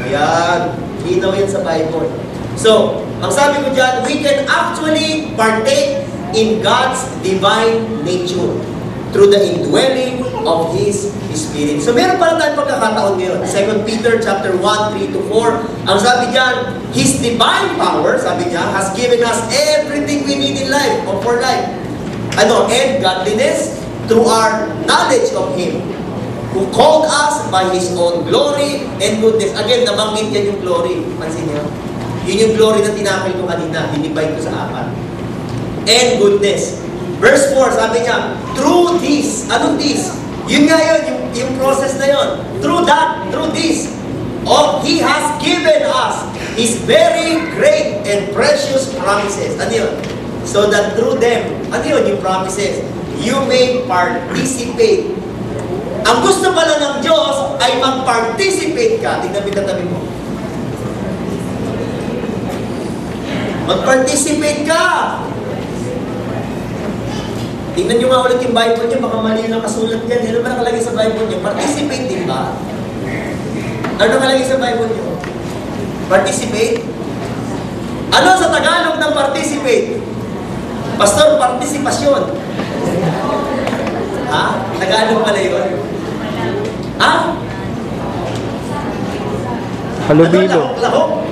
Ayan. Linaw yan sa Bible. So, ang sabi ko dyan, we can actually partake in God's divine nature through the indwelling of His Spirit. So, meron pala tayong pagkakataon ngayon. 2 Peter chapter 1, 3-4. Ang sabi dyan, His divine power, sabi niya, has given us everything we need in life or for life. And godliness through our knowledge of Him who called us by His own glory and goodness. Again, nabanggit yan yung glory. Pansin niyo? Yun yung glory na tinakil ko kanina. Dinivide ko sa apat. And goodness. Verse 4, sabi niya, through this. Anong this? Yun nga yun, yung process na yun. Through this, He has given us His very great and precious promises. Ano yun? So that through them, ano yun yung promises? You may participate. Ang gusto pala ng Diyos ay mag-participate ka. Tingnan mo yung katabi mo. Mag-participate ka. Tingnan nyo nga ulit yung Bible niyo, baka mali yung nakasulat dyan. Ano ba nakalagay sa Bible niyo? Participate din ba? Ano nakalagay sa Bible niyo? Participate? Ano sa Tagalog ng participate? Pastor, partisipasyon. Ha? Tagalog pala yun? Ha? Halubilo. Lahok?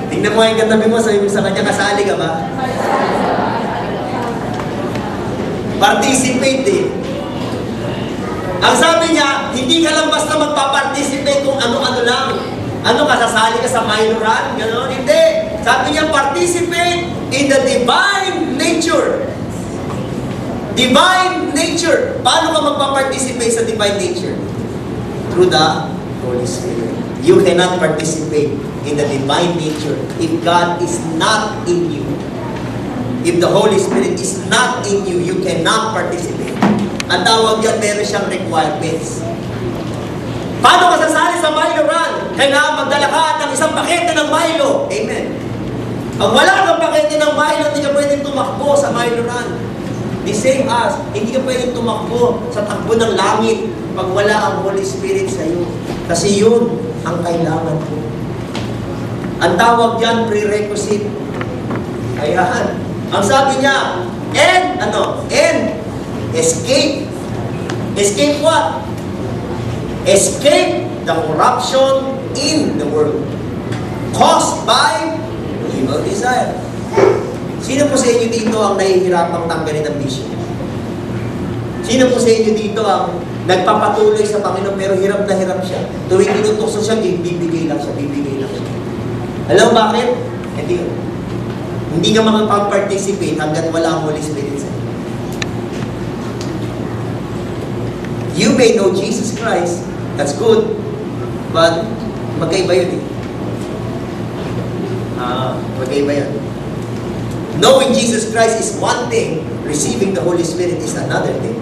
Tingnan mo yung katabi mo, sabi mo sa kanya, kasali ka ba? Participate eh. Ang sabi niya, hindi ka lang basta magpa-participate kung ano-ano lang. Ano ka, sasali ka sa minor run? Ganon? Hindi. Sabi niya, participate in the divine nature. Divine nature. Paano ka magpa-participate sa divine nature? Through the Holy Spirit. You cannot participate in the divine nature if God is not in you. If the Holy Spirit is not in you, you cannot participate. Ang tawag yan, meron siyang requirements. Paano ka sasali sa Milo Run? Kailangan magdala ka ng isang pakete ng Milo. Amen. Pag wala kang pakete ng Milo, hindi ka pwedeng tumakbo sa Milo Run. The same as, hindi ka pwedeng tumakbo sa takbo ng langit pag wala ang Holy Spirit sa iyo. Kasi yun ang kailangan ko. Ang tawag dyan, prerequisite. Ayan. Ang sabi niya, and escape. Escape what? Escape the corruption in the world caused by evil desire. Sino po sa inyo dito ang nahihirapang tanggalin ng bisyo? Sino po sa inyo dito ang nagpapatuloy sa Panginoon pero hirap na hirap siya? Tuwing inutukso siya, bibigay lang siya. Alam mo bakit? Hindi ka makapag-participate hanggat wala ang Holy Spirit sa iyo. You may know Jesus Christ, that's good, but magkaiba yun eh. Magkaiba yun. Knowing Jesus Christ is one thing, receiving the Holy Spirit is another thing.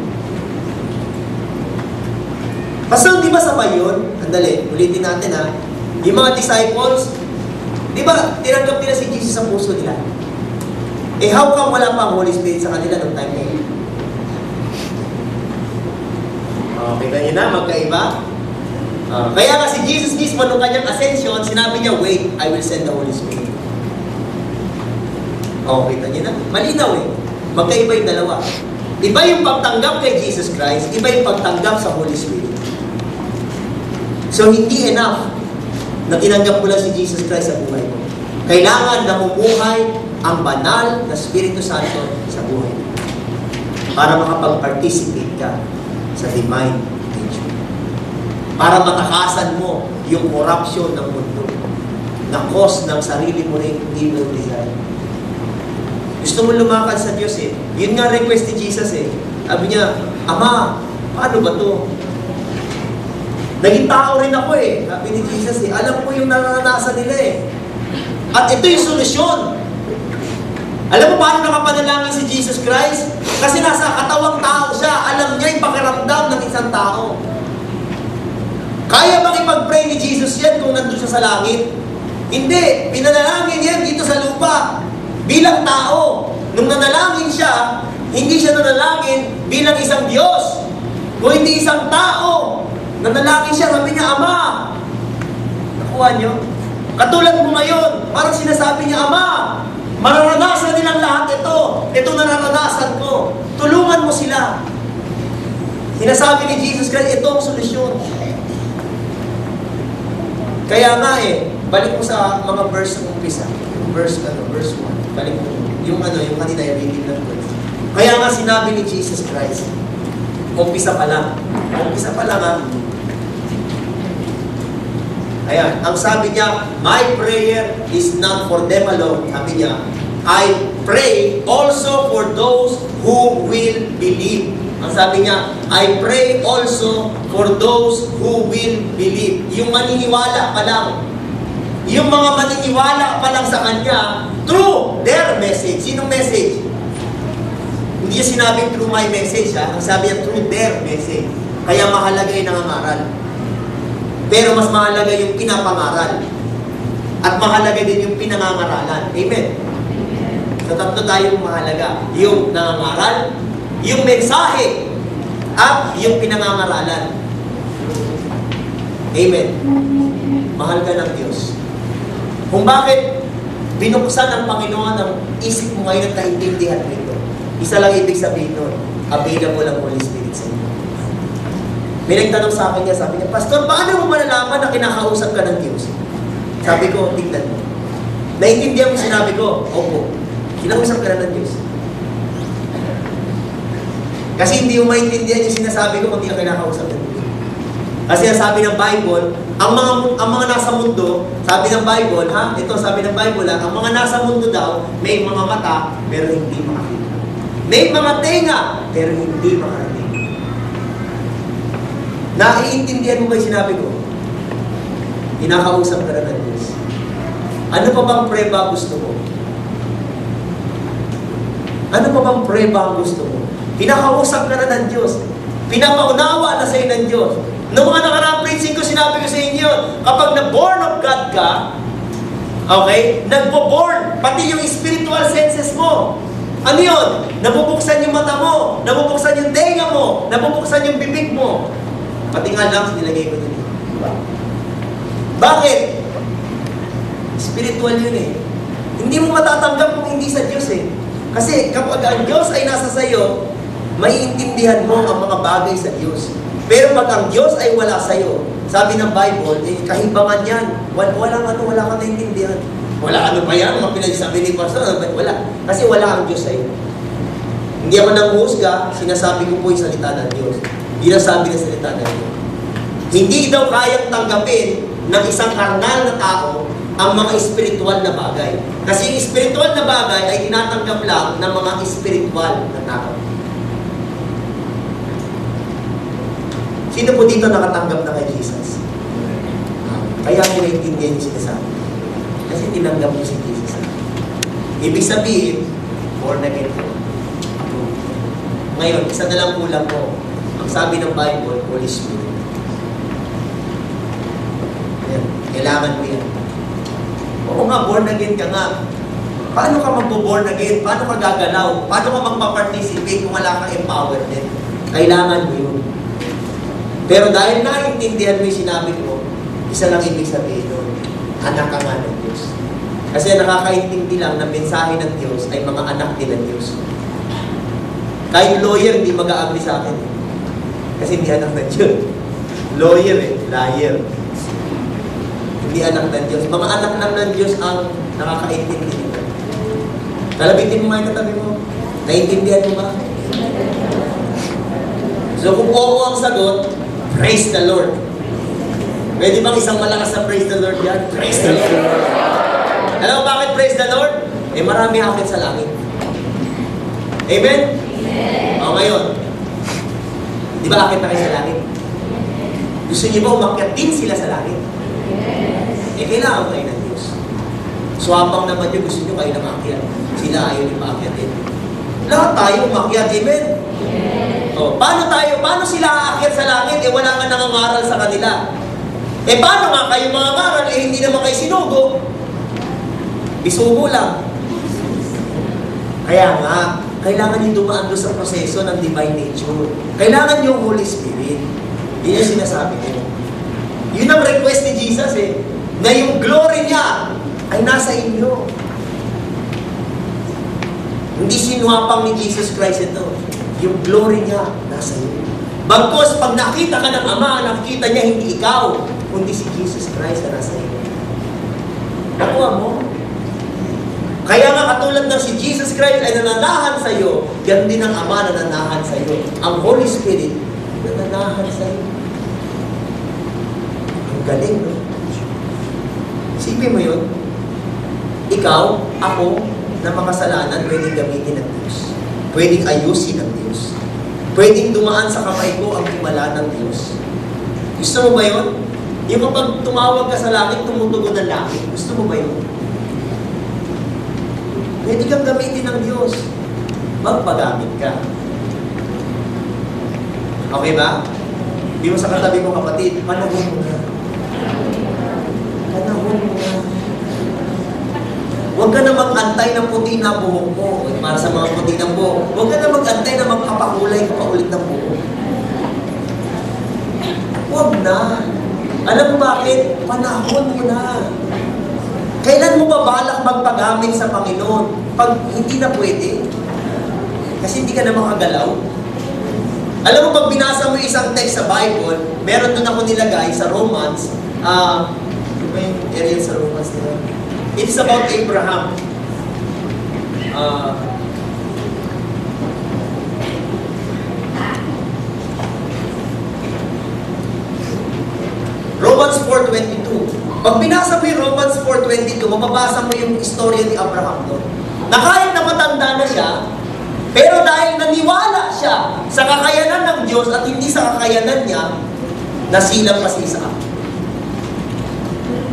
Pastor, di ba sabay yun? Andali, ulitin natin ha. Yung mga disciples, di ba tinanggap nila si Jesus sa puso nila? Eh how come wala pa ang Holy Spirit sa kanila noong time na yun? Kita niyo na, magkaiba. Kaya nga si Jesus mismo nung kanyang ascension, sinabi niya, wait, I will send the Holy Spirit. Kita niyo na. Malinaw eh. Magkaiba yung dalawa. Iba yung pagtanggap kay Jesus Christ, iba yung pagtanggap sa Holy Spirit. So, hindi enough na tinanggap mo lang si Jesus Christ sa buhay mo. Kailangan na bumuhay ang banal na Espiritu Santo sa buhay mo para makapag-participate ka sa divine nature. Para matakasan mo yung corruption ng mundo na cause ng sarili mo rin evil desire. Gusto mo lumakad sa Diyos eh. Yun nga request ni Jesus eh. Sabi niya, Ama, paano ba to? Naging tao rin ako eh. Sabi ni Jesus eh. Alam ko yung naranasan nila eh. At ito yung solusyon. Alam mo paano nakapanalangin si Jesus Christ? Kasi nasa katawang tao siya. Alam niya yung pakiramdam ng isang tao. Kaya bang ipag-pray ni Jesus yan kung nandun siya sa langit? Hindi. Pinanalangin yan dito sa lupa. Bilang tao. Nung nanalangin siya, hindi siya nanalangin bilang isang Diyos. Kung hindi isang tao. Nanalangin siya, sabi niya, Ama. Nakuha niyo? Katulad mo ngayon, parang sinasabi niya, Ama, mararanasan nilang lahat ito. Ito nararanasan ko. Tulungan mo sila. Sinasabi ni Jesus Christ, ito ang solusyon. Kaya nga eh, balik mo sa mga verse ng umpisa. Verse 1. Balik mo. Yung kanina yung reading ng verse. Kaya nga sinabi ni Jesus Christ, umpisa pa lang. Umpisa pa lang ha. Ayan, ang sabi niya, my prayer is not for them alone. Sabi niya, I pray also for those who will believe. Ang sabi niya, I pray also for those who will believe. Yung maniniwala pa lang. Yung mga maniniwala pa lang sa Kanya through their message. Sinong message? Hindi niya sinabing through my message. Ha? Ang sabi niya, through their message. Kaya mahalaga yung nangangaral. Pero mas mahalaga yung pinapangaral. At mahalaga din yung pinangangaralan. Amen? So tatlo tayong mahalaga. Yung nangangaral, yung mensahe, at yung pinangangaralan. Amen? Mahal ka ng Diyos. Kung bakit binuksan ng Panginoon ang isip mo ngayon at naintindihan nito, isa lang ibig sabihin nun, available ang Holy Spirit sa iyo. May nagtanong sa akin niya, sabi niya, Pastor, paano mo malalaman na kinakausap ka ng Diyos? Sabi ko, tingnan mo. Naintindihan mo sinabi ko? Opo. Kinausap ka na ng Diyos. Kasi hindi mo maintindihan yung sinasabi ko kung hindi ka kinakausap ng Diyos. Kasi sabi ng Bible, ang mga nasa mundo, sabi ng Bible, ito sabi ng Bible, ang mga nasa mundo daw, may mga mata, pero hindi makakita. May mga tenga, pero hindi makakita. Naiintindihan mo ba yung sinabi ko? Kinakausap ka na ng Diyos. Ano pa bang preba gusto mo? Ano pa bang preba ang gusto mo? Kinakausap ka na ng Diyos. Pinapaunawa na sa'yo ng Diyos. Noong mga nakaraang preaching ko, sinabi ko sa inyo, kapag na-born of God ka, okay, nagbo-born, pati yung spiritual senses mo. Ano yun? Nabubuksan yung mata mo, nabubuksan yung tenga mo, nabubuksan yung bibig mo. Pati nga lungs, nilagay ko din. Bakit? Spiritual yun eh. Hindi mo matatanggap kung hindi sa Diyos eh. Kasi kapag ang Diyos ay nasa sayo, maiintindihan mo ang mga bagay sa Diyos. Pero pag ang Diyos ay wala sayo, sabi ng Bible, eh, kahibangan yan. Wala kang naintindihan. Wala ano pa yan, mga pinagsabi ni Pastor, wala. Kasi wala ang Diyos sa'yo. Hindi ako nanghusga, sinasabi ko po yung salita ng Diyos. Sinasabi ng salita ng Diyos. Hindi daw kayang tanggapin ng isang karnal na tao ang mga espiritual na bagay. Kasi yung espiritual na bagay ay tinatanggap lang ng mga espiritual na tao. Sino po dito nakatanggap na kay Jesus? Kaya ko naiintindihan yung sinasabi. Kasi tinanggap mo si Jesus. Ibig sabihin, born again po. Ngayon, isa na lang kulang po. Ang sabi ng Bible, Holy Spirit. Ayan, kailangan mo yan. Oo nga, born again ka nga. Paano ka magbo-born again? Paano ka gagalaw? Paano ka magpa-participate kung wala kang empowerment? Kailangan mo yun. Pero dahil naiintindihan mo yung sinabi ko, isa lang ibig sabihin nun, anak ka nga ng Diyos. Kasi nakakaintindi lang na mensahe ng Diyos ay mga anak din ng Diyos. Kahit lawyer, hindi mag-a-agree sa akin. Kasi hindi anak ng Diyos. Lawyer liar. Hindi anak ng Diyos. Mga anak lang ng Diyos ang nakakaintindi nito. Kalabitin mo nga yung katabi mo. Naintindihan mo ba? So kung oo ang sagot, praise the Lord. Pwede bang isang malakas na praise the Lord yan? Praise the Lord. Alam mo bakit praise the Lord? Marami akit sa langit. Amen? O ngayon, di ba akit na kayo sa langit? Gusto niyo ba umakyat din sila sa langit? Kailangan kayo ng Diyos. Swapang naman yun, gusto niyo kayo na makyat. Sila ayaw yung maakyatin. Lahat tayo umakyat, amen? O, paano sila aakyat sa langit? Wala nga nangangaral sa kanila. Paano nga kayo mga ngaral? Hindi naman kayo sinugo. Bisugo lang. Kaya nga, kailangan niyo dumaan doon sa proseso ng divine nature. Kailangan niyo Holy Spirit. Yun yung sinasabi niyo. Yun ang request ni Jesus na yung glory niya ay nasa inyo. Hindi sinuwapang ni Jesus Christ ito. Yung glory niya nasa inyo. Bagkus, pag nakita ka ng Ama, nakita niya hindi ikaw, kundi si Jesus Christ na nasa inyo. Nakuha mo? Kaya nga katulad ng si Jesus Christ ay nananahan sa iyo, yan din ang Ama na nananahan sa iyo. Ang Holy Spirit nananahan sa iyo. Ang galing, no? Isipin mo yun. Ikaw, ako, na makasalanan, pwedeng gamitin ng Diyos. Pwedeng ayusin ng Diyos. Pwedeng dumaan sa kamay ko ang himala ng Diyos. Gusto mo ba yun? Yung kapag tumawag ka sa langit, tumutugon ng langit. Gusto mo ba yun? Pwede kang gamitin ng Diyos. Magpagamit ka. Okay ba? Di mo sa katabi mo kapatid, panahon mo na. Panahon mo na. Huwag ka na mag-antay ng puti na buhok mo. Para sa mga puti ng buhok. Huwag ka na mag-antay na magpapakulay ka pa ulit ng buhok. Huwag na. Alam mo bakit? Panahon mo na. Kailan mo ba balak magpagamit sa Panginoon? Pag hindi na pwede. Kasi hindi ka na makagalaw. Alam mo, pag binasa mo isang text sa Bible, meron doon ako nilagay sa Romans, ano ba yung area sa Romans nila? It's about Abraham. Romans 4:22. Pag binasa mo yung Romans 4:22, mababasa mo yung istorya ni Abraham doon. Na kahit na matanda na siya, pero dahil naniwala siya sa kakayanan ng Diyos at hindi sa kakayanan niya, nasilang pa si Isaac.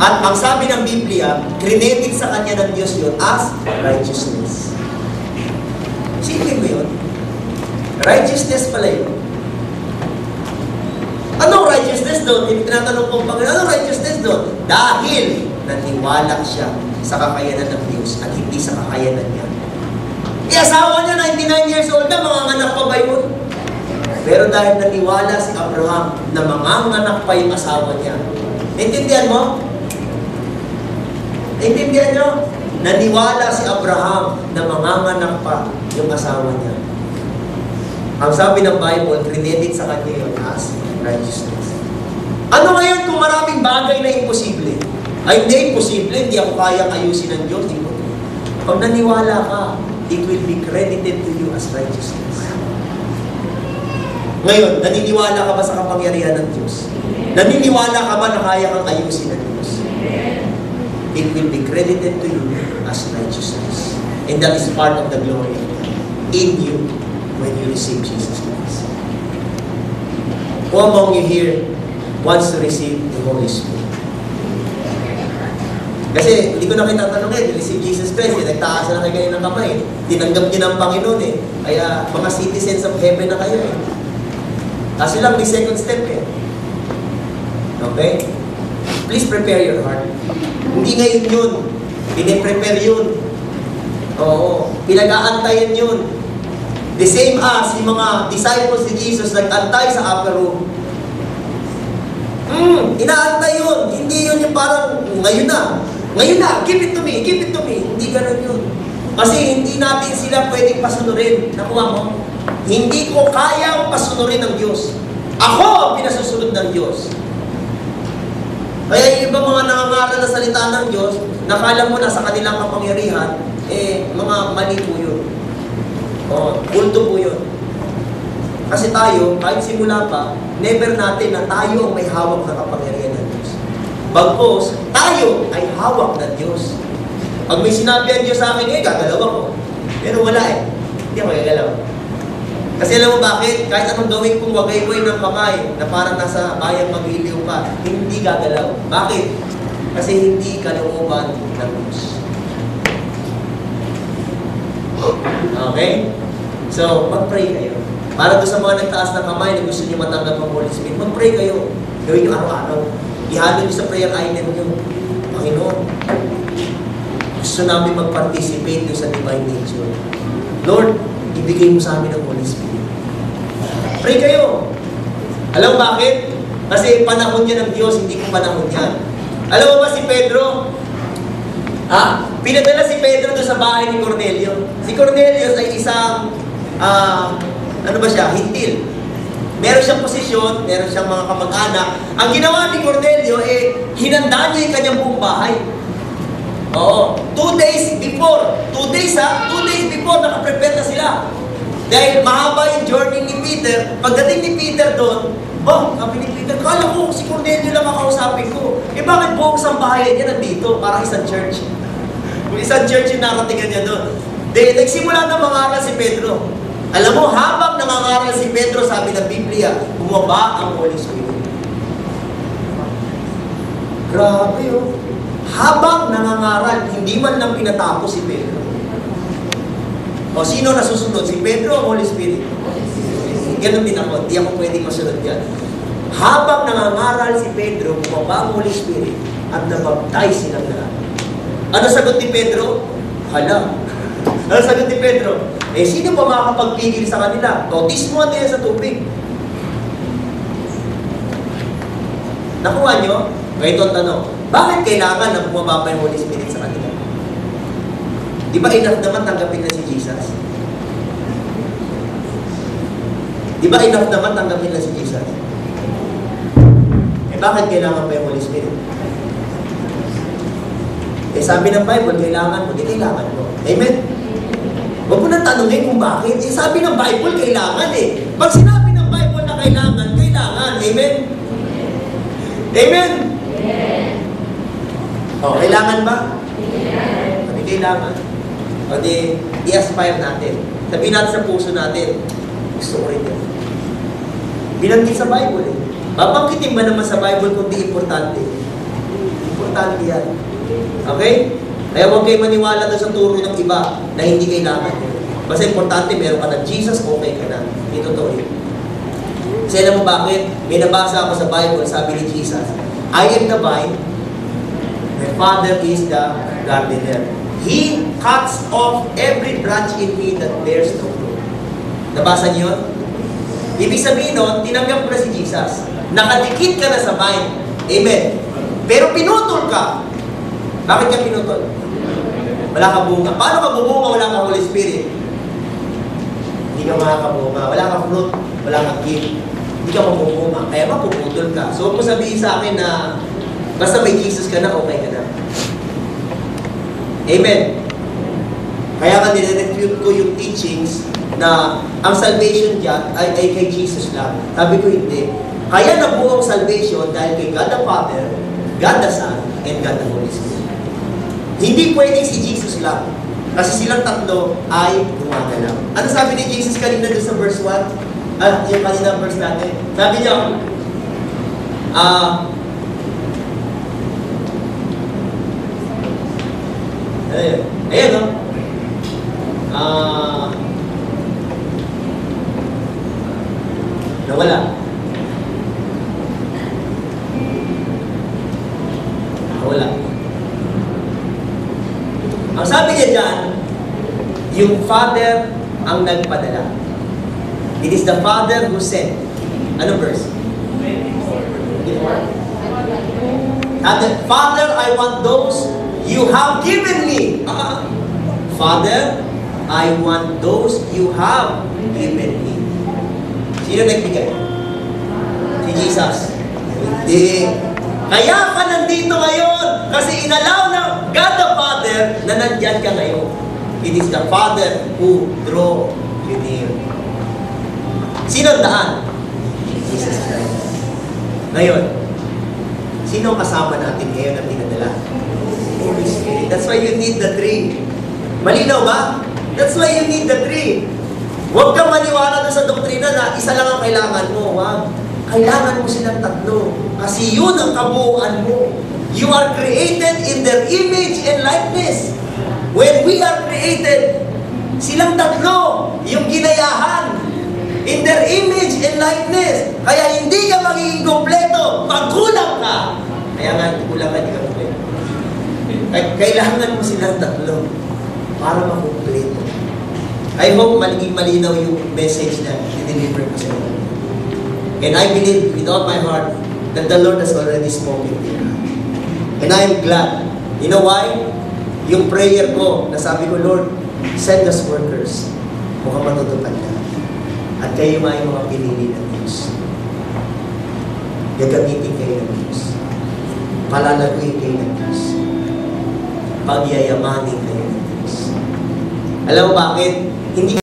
At ang sabi ng Biblia, credited sa kanya ng Diyos yun as righteousness. Sino mo yun? Righteousness pala yun. Anong righteousness doon? Tinatanong kong Panginoon, anong righteousness doon? Dahil naniwala siya sa kakayanan ng Diyos at hindi sa kakayanan niya. Asawa niya, 99 years old na, manganganak pa ba yun? Pero dahil naniwala si Abraham na manganganak pa yung asawa niya. Naintindihan mo? Naintindihan niyo? Naniwala si Abraham na manganganak pa yung asawa niya. Ang sabi ng Bible, credited sa kanya yun as righteousness. Ano ngayon kung maraming bagay na imposible? Ay, hindi imposible, hindi ako kayang ayusin ng Diyos. Pag naniwala ka, it will be credited to you as righteousness. Ngayon, naniniwala ka ba sa kapangyarihan ng Diyos? Naniniwala ka ba na kaya kang ayusin ng Diyos? It will be credited to you as righteousness. And that is part of the glory in you when you receive Jesus Christ. Who among you here wants to receive the Holy Spirit? Kasi hindi ko na kayo tatanungin, receive Jesus Christ, nagtaas na kayo ng kamay. Tinanggap niyo ng Panginoon Kaya mga citizens of heaven na kayo Kasi lang may second step Okay? Please prepare your heart. Hindi ngayon yun. Piniprepare yun. Oo. Pinag-aantayan yun. The same as yung mga disciples ni Jesus nag-antay sa upper room. Inaantay yun. Hindi yun yung parang, ngayon na. Ngayon na, give it to me, give it to me. Hindi ganun yun. Kasi hindi natin sila pwedeng pasunurin. Nakuha mo? Hindi ko kayang pasunurin ng Diyos. Ako ang pinasusunod ng Diyos. Kaya yung ibang mga nangangaral na salita ng Diyos, nakala mo na sa kanilang kapangyarihan, mga mali po yun. Kulto po yun. Kasi tayo, kahit simula pa, never natin na tayo ang may hawak na kapangyarihan ng Diyos. Bagpos, tayo ay hawak ng Diyos. Pag may sinabi ang Diyos sa akin, gagalaw ako. Pero wala hindi ako gagalaw. Kasi alam mo bakit? Kahit anong gawin kong wagay-way ng kamay, na parang nasa bayang magiliw ka, hindi gagalaw. Bakit? Kasi hindi kalooban ng Diyos. Okay? So, mag-pray kayo. Para doon sa mga nagtaas ng kamay na gusto niyo matanggap ang Holy Spirit, mag-pray kayo. Gawin niyo araw-araw. Ihalo niyo sa prayer item niyo. Panginoon, gusto namin mag-participate doon sa divine nature. Lord, ibigay mo sa amin ang Holy Spirit. Pray kayo. Alam mo bakit? Kasi panahon niya ng Diyos, hindi ko panahon yan. Alam mo ba si Pedro? Pinadala si Pedro doon sa bahay ni Cornelio. Si Cornelius ay isang, Hintil. Meron siyang posisyon, meron siyang mga kamag-anak. Ang ginawa ni Cornelio, hinanda niya yung kanyang buong bahay. 2 days before, 2 days before, nakaprepare na sila. Dahil mahaba yung journey ni Peter, pagdating ni Peter doon, sabi ni Peter, kala ko si Cornelio lang makausapin ko. Bakit buong sambahayan niya nandito? Parang isang church. Kung isang church yung naratingan niya doon. Nagsimula na mangaral si Pedro. Alam mo, habang nangangaral si Pedro, sabi ng Biblia, bumaba ang Holy Spirit. Grabe Habang nangangaral, hindi man lang pinatapos si Pedro. Sino nasusunod? Si Pedro o Holy Spirit? Ganun din ako. Hindi ako pwedeng masunod yan. Habang nangangaral si Pedro, bumaba ang Holy Spirit at nabaptize silang lahat. Ano sagot ni Pedro? Hala. Ano sagot ni Pedro? Sino pa makakapagpigil sa kanila? Bautismoan nila sa tubig. Nakuha nyo? Ito ang tanong. Bakit kailangan na bumaba pa yung Holy Spirit sa kanila? Di ba enough naman tanggapin na si Jesus? Di ba enough naman tanggapin na si Jesus? Bakit kailangan pa yung Holy Spirit? Sabi ng Bible, kailangan mo, di kailangan mo. Amen? Huwag mo nang tanungin kung bakit. Sabi ng Bible, kailangan Pag sinabi ng Bible na kailangan, kailangan. Amen? Amen? Kailangan ba? Sabi, kailangan. I-aspire natin. Sabihin natin sa puso natin, gusto ko rin yan. Binanggit sa Bible Babangkitin ba naman sa Bible kung di importante? Importante yan. Okay? Kaya huwag kayo maniwala doon sa turo ng iba na hindi kailangan. Kasi importante, meron ka ng Jesus, okay ka na. Hindi totoo yun. Kasi alam mo bakit? May nabasa ako sa Bible, sabi ni Jesus, I am the vine, my Father is the gardener. He cuts off every branch in me that bears no fruit. Nabasa niyo yun? Ibig sabihin nun, tinanggap mo na si Jesus. Nakadikit ka na sa vine. Amen. Pero pinutol ka. Bakit ka pinutol? Wala ka bunga. Paano ka bubunga? Wala ka Holy Spirit. Hindi ka makakabunga. Wala ka fruit. Wala ka gift. Hindi ka mabubunga. Kaya mapuputol ka. So, huwag mo sabihin sa akin na basta may Jesus ka na, okay ka na. Amen. Kaya nga nire-refute ko yung teachings na ang salvation dyan ay kay Jesus lang. Sabi ko hindi. Kaya nabuo ang salvation dahil kay God the Father, God the Son, and God the Holy Spirit. Hindi pwedeng si Jesus lang. Kasi silang tatlo ay gumagalaw. Ano sabi ni Jesus kanina doon sa verse 1? Yung kanina verse natin. Sabi niya, ayan o. Nawala. Nawala. Ang sabi niya dyan, yung Father ang nagpadala. It is the Father who sent. Ano verse? 24. Father, I want those you have given me. Father, I want those you have given me. Sino nagbigay? Si Jesus. Hindi. Kaya ka nandito ngayon kasi inalaw ng God the Father na nandyan ka ngayon. It is the Father who draw you near. Sino ang daan? Jesus Christ. Ngayon, sino kasama natin ngayon na pinadala? Holy Spirit. That's why you need the three. Malinaw ba? That's why you need the three. Huwag kang maniwala doon sa doktrina na isa lang ang kailangan mo. Wag. Kailangan mo silang tatlo. Kasi yun ang kabuuan mo. You are created in their image and likeness. When we are created, silang tatlo, yung ginayahan, in their image and likeness. Kaya hindi ka magiging kompleto pag kulang ka. Kaya nga, kulang ka, hindi ka kompleto. Kailangan mo silang tatlo para makumpleto. I hope magiging malinaw yung message na i-deliver ko sa inyo. And I believe with all my heart that the Lord has already spoken to you. And I am glad. You know why? Yung prayer ko, nasabi ko, Lord, send us workers. Mukhang matutupad ka. At kayo ay mga pinili ng Diyos. Gagamitin kayo ng Diyos. Palalaguin kayo ng Diyos. Pagyayamanin kayo ng Diyos. Alam mo bakit? Hindi